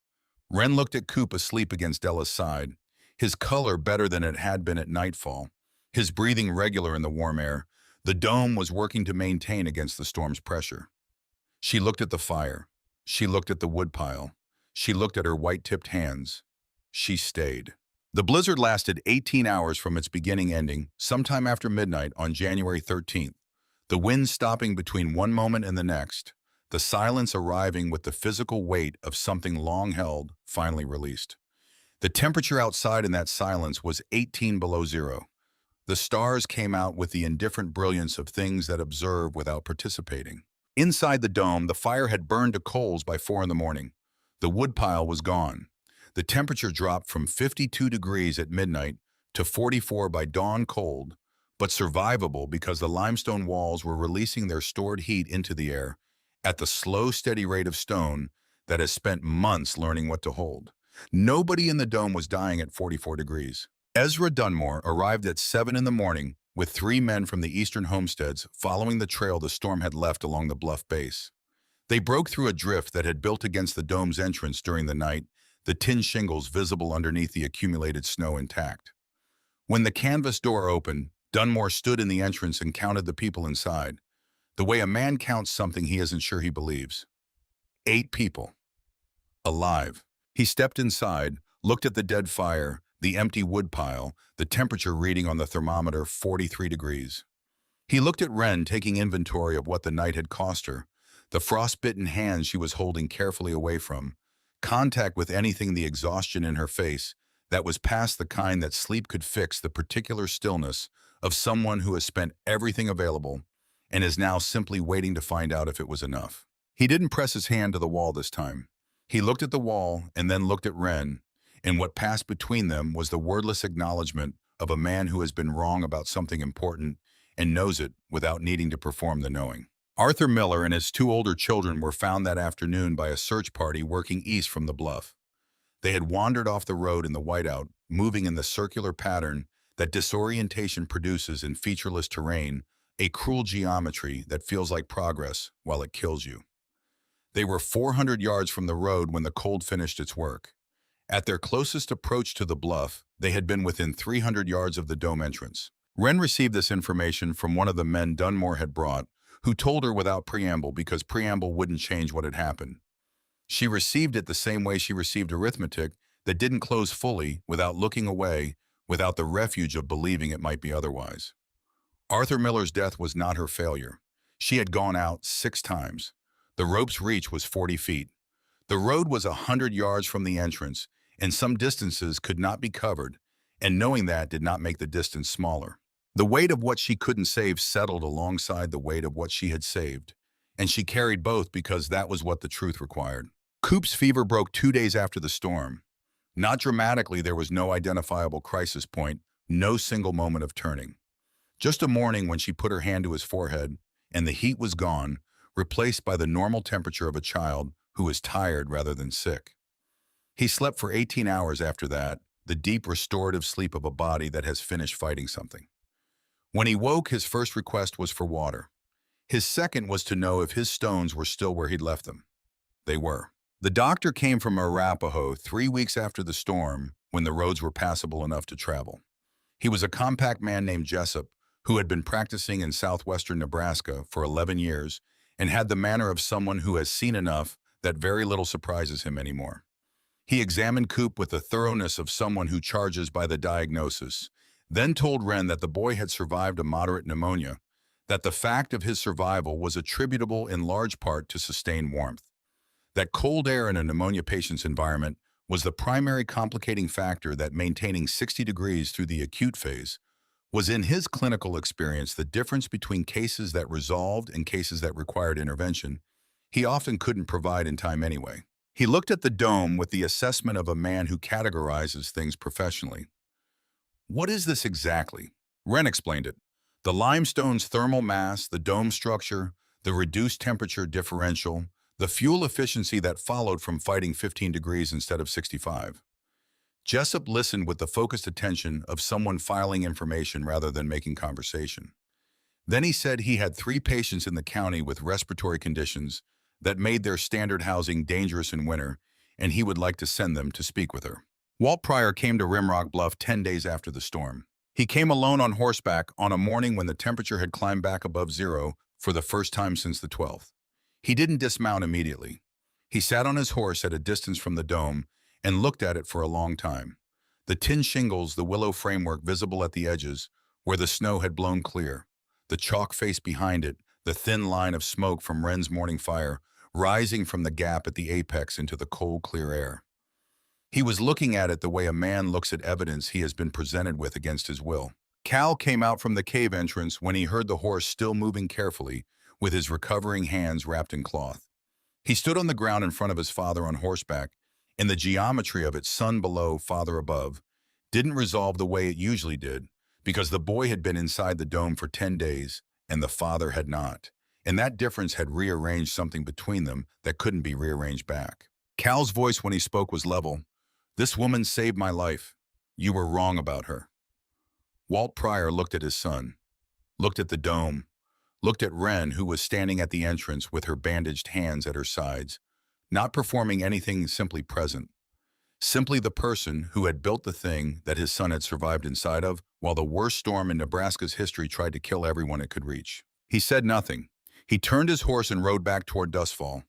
Wren looked at Coop asleep against Della's side, his color better than it had been at nightfall, his breathing regular in the warm air. The dome was working to maintain against the storm's pressure. She looked at the fire. She looked at the woodpile. She looked at her white-tipped hands. She stayed. The blizzard lasted 18 hours from its beginning ending, sometime after midnight on January 13th, the wind stopping between one moment and the next, the silence arriving with the physical weight of something long held, finally released. The temperature outside in that silence was 18 below zero. The stars came out with the indifferent brilliance of things that observe without participating. Inside the dome, the fire had burned to coals by 4 in the morning. The woodpile was gone. The temperature dropped from 52 degrees at midnight to 44 by dawn, cold, but survivable because the limestone walls were releasing their stored heat into the air at the slow, steady rate of stone that has spent months learning what to hold. Nobody in the dome was dying at 44 degrees. Ezra Dunmore arrived at 7 in the morning with 3 men from the eastern homesteads following the trail the storm had left along the bluff base. They broke through a drift that had built against the dome's entrance during the night, the tin shingles visible underneath the accumulated snow intact. When the canvas door opened, Dunmore stood in the entrance and counted the people inside, the way a man counts something he isn't sure he believes. 8 people. Alive. He stepped inside, looked at the dead fire, the empty woodpile, the temperature reading on the thermometer 43 degrees. He looked at Wren, taking inventory of what the night had cost her, the frostbitten hands she was holding carefully away from, contact with anything, the exhaustion in her face that was past the kind that sleep could fix, the particular stillness of someone who has spent everything available and is now simply waiting to find out if it was enough. He didn't press his hand to the wall this time. He looked at the wall and then looked at Wren, and what passed between them was the wordless acknowledgement of a man who has been wrong about something important and knows it without needing to perform the knowing. Arthur Miller and his 2 older children were found that afternoon by a search party working east from the bluff. They had wandered off the road in the whiteout, moving in the circular pattern that disorientation produces in featureless terrain, a cruel geometry that feels like progress while it kills you. They were 400 yards from the road when the cold finished its work. At their closest approach to the bluff, they had been within 300 yards of the dome entrance. Wren received this information from one of the men Dunmore had brought, who told her without preamble because preamble wouldn't change what had happened. She received it the same way she received arithmetic that didn't close fully, without looking away, without the refuge of believing it might be otherwise. Arthur Miller's death was not her failure. She had gone out 6 times. The rope's reach was 40 feet. The road was 100 yards from the entrance, and some distances could not be covered, and knowing that did not make the distance smaller. The weight of what she couldn't save settled alongside the weight of what she had saved, and she carried both because that was what the truth required. Coop's fever broke 2 days after the storm. Not dramatically, there was no identifiable crisis point, no single moment of turning. Just a morning when she put her hand to his forehead, and the heat was gone, replaced by the normal temperature of a child who is tired rather than sick. He slept for 18 hours after that, the deep restorative sleep of a body that has finished fighting something. When he woke, his first request was for water. His second was to know if his stones were still where he'd left them. They were. The doctor came from Arapahoe 3 weeks after the storm, when the roads were passable enough to travel. He was a compact man named Jessup, who had been practicing in southwestern Nebraska for 11 years and had the manner of someone who has seen enough that very little surprises him anymore. He examined Coop with the thoroughness of someone who charges by the diagnosis, then told Wren that the boy had survived a moderate pneumonia, that the fact of his survival was attributable in large part to sustained warmth, that cold air in a pneumonia patient's environment was the primary complicating factor, that maintaining 60 degrees through the acute phase was in his clinical experience the difference between cases that resolved and cases that required intervention. He often couldn't provide in time anyway. He looked at the dome with the assessment of a man who categorizes things professionally. "What is this exactly?" Wren explained it. "The limestone's thermal mass, the dome structure, the reduced temperature differential, the fuel efficiency that followed from fighting 15 degrees instead of 65. Jessup listened with the focused attention of someone filing information rather than making conversation. Then he said he had 3 patients in the county with respiratory conditions that made their standard housing dangerous in winter, and he would like to send them to speak with her. Walt Pryor came to Rimrock Bluff 10 days after the storm. He came alone on horseback on a morning when the temperature had climbed back above zero for the first time since the 12th. He didn't dismount immediately. He sat on his horse at a distance from the dome and looked at it for a long time. The tin shingles, the willow framework visible at the edges, where the snow had blown clear, the chalk face behind it, the thin line of smoke from Wren's morning fire, rising from the gap at the apex into the cold, clear air. He was looking at it the way a man looks at evidence he has been presented with against his will. Cal came out from the cave entrance when he heard the horse still moving carefully, with his recovering hands wrapped in cloth. He stood on the ground in front of his father on horseback, and the geometry of it, son below, father above, didn't resolve the way it usually did, because the boy had been inside the dome for 10 days, and the father had not. And that difference had rearranged something between them that couldn't be rearranged back. Cal's voice when he spoke was level. "This woman saved my life. You were wrong about her." Walt Pryor looked at his son, looked at the dome, looked at Wren, who was standing at the entrance with her bandaged hands at her sides, not performing anything, simply present. Simply the person who had built the thing that his son had survived inside of, while the worst storm in Nebraska's history tried to kill everyone it could reach. He said nothing. He turned his horse and rode back toward Dustfall.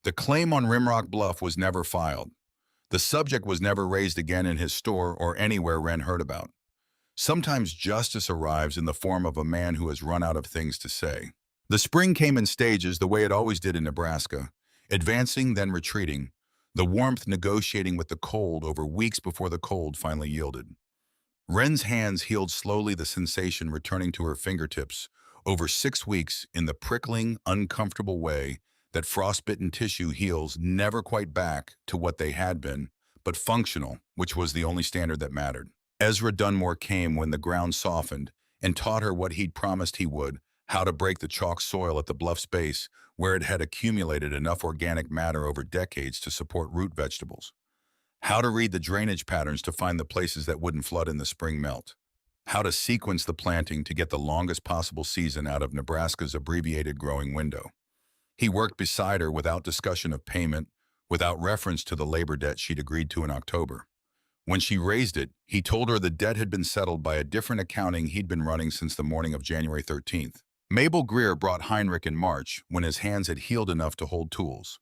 The claim on Rimrock Bluff was never filed. The subject was never raised again in his store or anywhere Wren heard about. Sometimes justice arrives in the form of a man who has run out of things to say. The spring came in stages the way it always did in Nebraska, advancing, then retreating, the warmth negotiating with the cold over weeks before the cold finally yielded. Wren's hands healed slowly, the sensation returning to her fingertips over 6 weeks in the prickling, uncomfortable way that frostbitten tissue heals, never quite back to what they had been, but functional, which was the only standard that mattered. Ezra Dunmore came when the ground softened and taught her what he'd promised he would, how to break the chalk soil at the bluff's base, where it had accumulated enough organic matter over decades to support root vegetables. How to read the drainage patterns to find the places that wouldn't flood in the spring melt. How to sequence the planting to get the longest possible season out of Nebraska's abbreviated growing window. He worked beside her without discussion of payment, without reference to the labor debt she'd agreed to in October. When she raised it, he told her the debt had been settled by a different accounting he'd been running since the morning of January 13th. Mabel Greer brought Heinrich in March when his hands had healed enough to hold tools.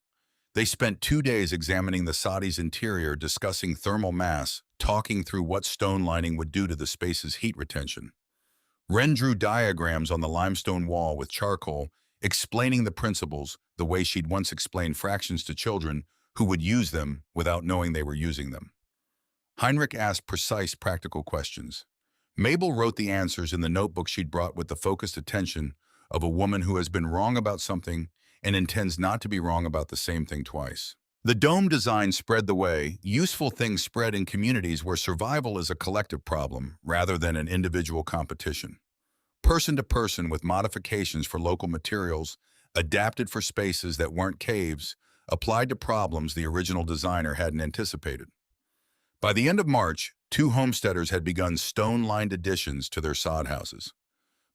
They spent 2 days examining the Sadi's interior, discussing thermal mass, talking through what stone lining would do to the space's heat retention. Wren drew diagrams on the limestone wall with charcoal, explaining the principles the way she'd once explained fractions to children who would use them without knowing they were using them. Heinrich asked precise, practical questions. Mabel wrote the answers in the notebook she'd brought with the focused attention of a woman who has been wrong about something and intends not to be wrong about the same thing twice. The dome design spread the way useful things spread in communities where survival is a collective problem rather than an individual competition. Person to person with modifications for local materials, adapted for spaces that weren't caves, applied to problems the original designer hadn't anticipated. By the end of March, 2 homesteaders had begun stone-lined additions to their sod houses.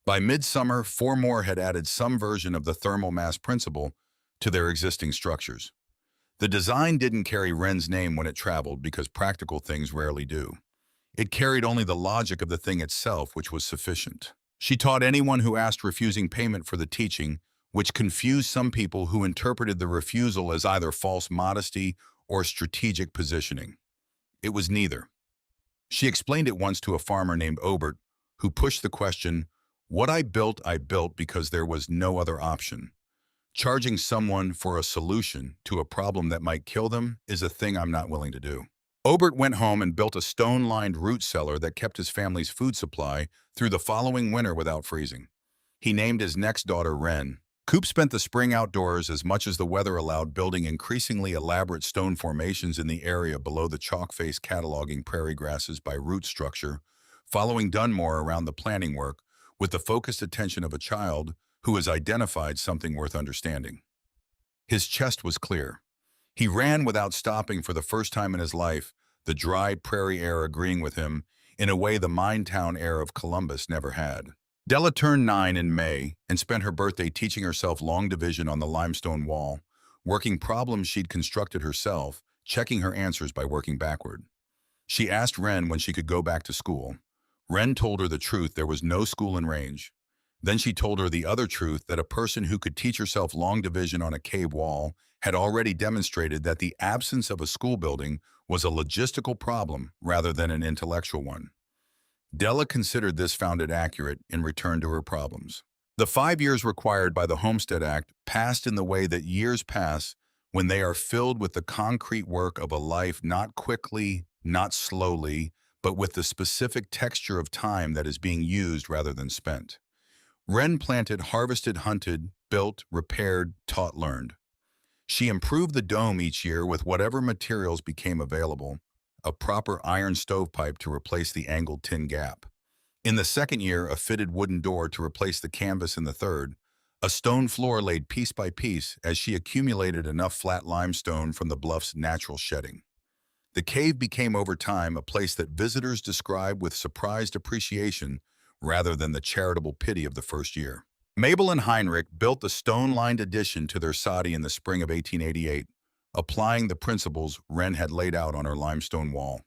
By midsummer, 4 more had added some version of the thermal mass principle to their existing structures. The design didn't carry Wren's name when it traveled because practical things rarely do. It carried only the logic of the thing itself, which was sufficient. She taught anyone who asked, refusing payment for the teaching, which confused some people who interpreted the refusal as either false modesty or strategic positioning. It was neither. She explained it once to a farmer named Obert, who pushed the question, "What I built because there was no other option. Charging someone for a solution to a problem that might kill them is a thing I'm not willing to do." Obert went home and built a stone-lined root cellar that kept his family's food supply through the following winter without freezing. He named his next daughter Wren. Coop spent the spring outdoors as much as the weather allowed, building increasingly elaborate stone formations in the area below the chalk face, cataloging prairie grasses by root structure, following Dunmore around the planning work with the focused attention of a child who has identified something worth understanding. His chest was clear. He ran without stopping for the first time in his life, the dry prairie air agreeing with him in a way the mine town air of Columbus never had. Della turned 9 in May and spent her birthday teaching herself long division on the limestone wall, working problems she'd constructed herself, checking her answers by working backward. She asked Wren when she could go back to school. Wren told her the truth: there was no school in range. Then she told her the other truth, that a person who could teach herself long division on a cave wall had already demonstrated that the absence of a school building was a logistical problem rather than an intellectual one. Della considered this founded accurate in return to her problems. The 5 years required by the Homestead Act passed in the way that years pass when they are filled with the concrete work of a life, not quickly, not slowly, but with the specific texture of time that is being used rather than spent. Wren planted, harvested, hunted, built, repaired, taught, learned. She improved the dome each year with whatever materials became available, a proper iron stovepipe to replace the angled tin gap. In the second year, a fitted wooden door to replace the canvas in the third, a stone floor laid piece by piece as she accumulated enough flat limestone from the bluff's natural shedding. The cave became over time a place that visitors describe with surprised appreciation rather than the charitable pity of the first year. Mabel and Heinrich built the stone-lined addition to their soddy in the spring of 1888, applying the principles Wren had laid out on her limestone wall.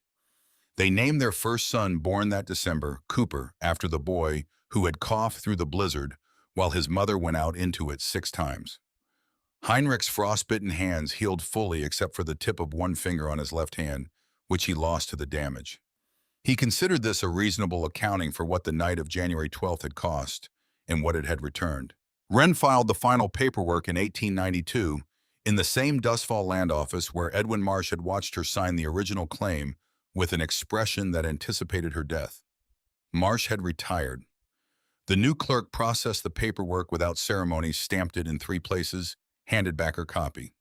They named their first son, born that December, Cooper, after the boy who had coughed through the blizzard while his mother went out into it 6 times. Heinrich's frostbitten hands healed fully except for the tip of one finger on his left hand, which he lost to the damage. He considered this a reasonable accounting for what the night of January 12th had cost and what it had returned. Wren filed the final paperwork in 1892 in the same Dustfall land office where Edwin Marsh had watched her sign the original claim with an expression that anticipated her death. Marsh had retired. The new clerk processed the paperwork without ceremony, stamped it in 3 places, handed back her copy.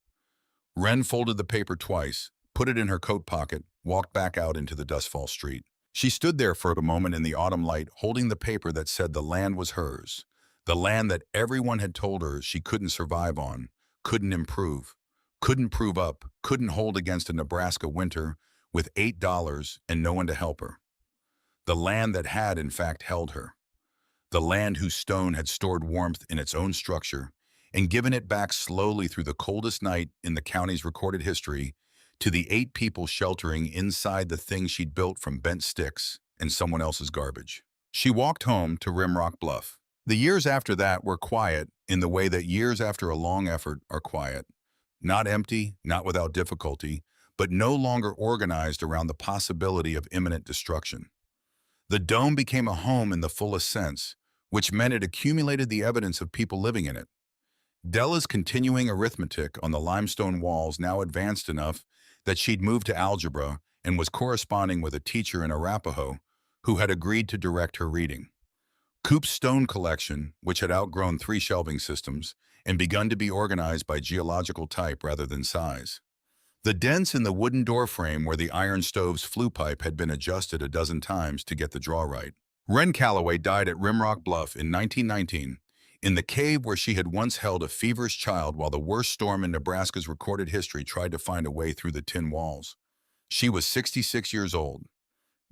Wren folded the paper twice, put it in her coat pocket, walked back out into the Dustfall street. She stood there for a moment in the autumn light, holding the paper that said the land was hers, the land that everyone had told her she couldn't survive on, couldn't improve, couldn't prove up, couldn't hold against a Nebraska winter with $8 and no one to help her. The land that had, in fact, held her. The land whose stone had stored warmth in its own structure and given it back slowly through the coldest night in the county's recorded history to the 8 people sheltering inside the thing she'd built from bent sticks and someone else's garbage. She walked home to Rimrock Bluff. The years after that were quiet in the way that years after a long effort are quiet. Not empty, not without difficulty, but no longer organized around the possibility of imminent destruction. The dome became a home in the fullest sense, which meant it accumulated the evidence of people living in it. Della's continuing arithmetic on the limestone walls now advanced enough that she'd moved to algebra and was corresponding with a teacher in Arapaho who had agreed to direct her reading. Coop's stone collection, which had outgrown 3 shelving systems and begun to be organized by geological type rather than size. The dents in the wooden door frame where the iron stove's flue pipe had been adjusted a dozen times to get the draw right. Wren Calloway died at Rimrock Bluff in 1919, in the cave where she had once held a feverish child while the worst storm in Nebraska's recorded history tried to find a way through the tin walls. She was 66 years old.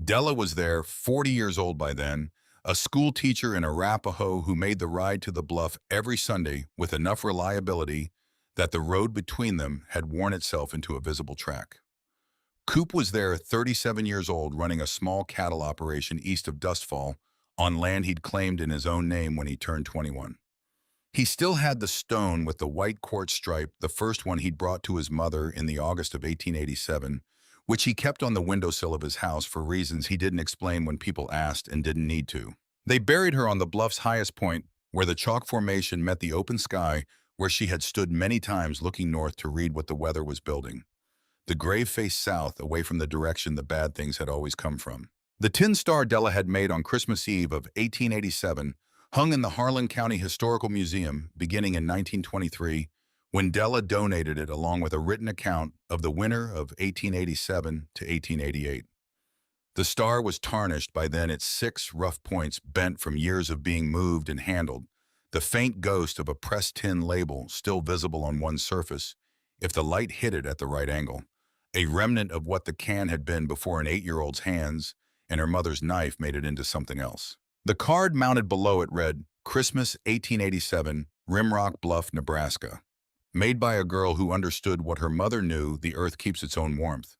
Della was there, 40 years old by then, a school teacher in Arapaho who made the ride to the bluff every Sunday with enough reliability that the road between them had worn itself into a visible track. Coop was there, 37 years old, running a small cattle operation east of Dustfall on land he'd claimed in his own name when he turned 21. He still had the stone with the white quartz stripe, the first one he'd brought to his mother in the August of 1887, which he kept on the windowsill of his house for reasons he didn't explain when people asked and didn't need to. They buried her on the bluff's highest point, where the chalk formation met the open sky, where she had stood many times looking north to read what the weather was building. The grave faced south, away from the direction the bad things had always come from. The tin star Della had made on Christmas Eve of 1887 hung in the Harlan County Historical Museum beginning in 1923, when Della donated it along with a written account of the winter of 1887 to 1888. The star was tarnished by then, its 6 rough points bent from years of being moved and handled, the faint ghost of a pressed tin label still visible on one surface if the light hit it at the right angle, a remnant of what the can had been before an 8-year-old's hands and her mother's knife made it into something else. The card mounted below it read, "Christmas 1887, Rimrock Bluff, Nebraska. Made by a girl who understood what her mother knew: the earth keeps its own warmth.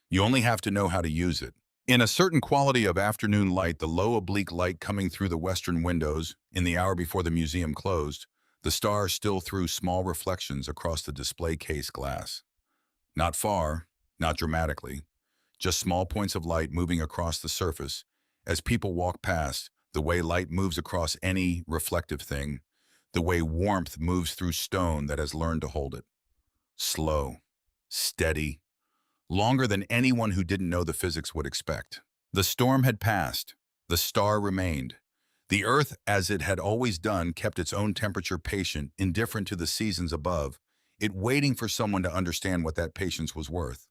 You only have to know how to use it." In a certain quality of afternoon light, the low oblique light coming through the western windows in the hour before the museum closed, the star still threw small reflections across the display case glass. Not far, not dramatically, just small points of light moving across the surface as people walk past, the way light moves across any reflective thing, the way warmth moves through stone that has learned to hold it. Slow, steady, longer than anyone who didn't know the physics would expect. The storm had passed. The star remained. The earth, as it had always done, kept its own temperature, patient, indifferent to the seasons above, it waiting for someone to understand what that patience was worth.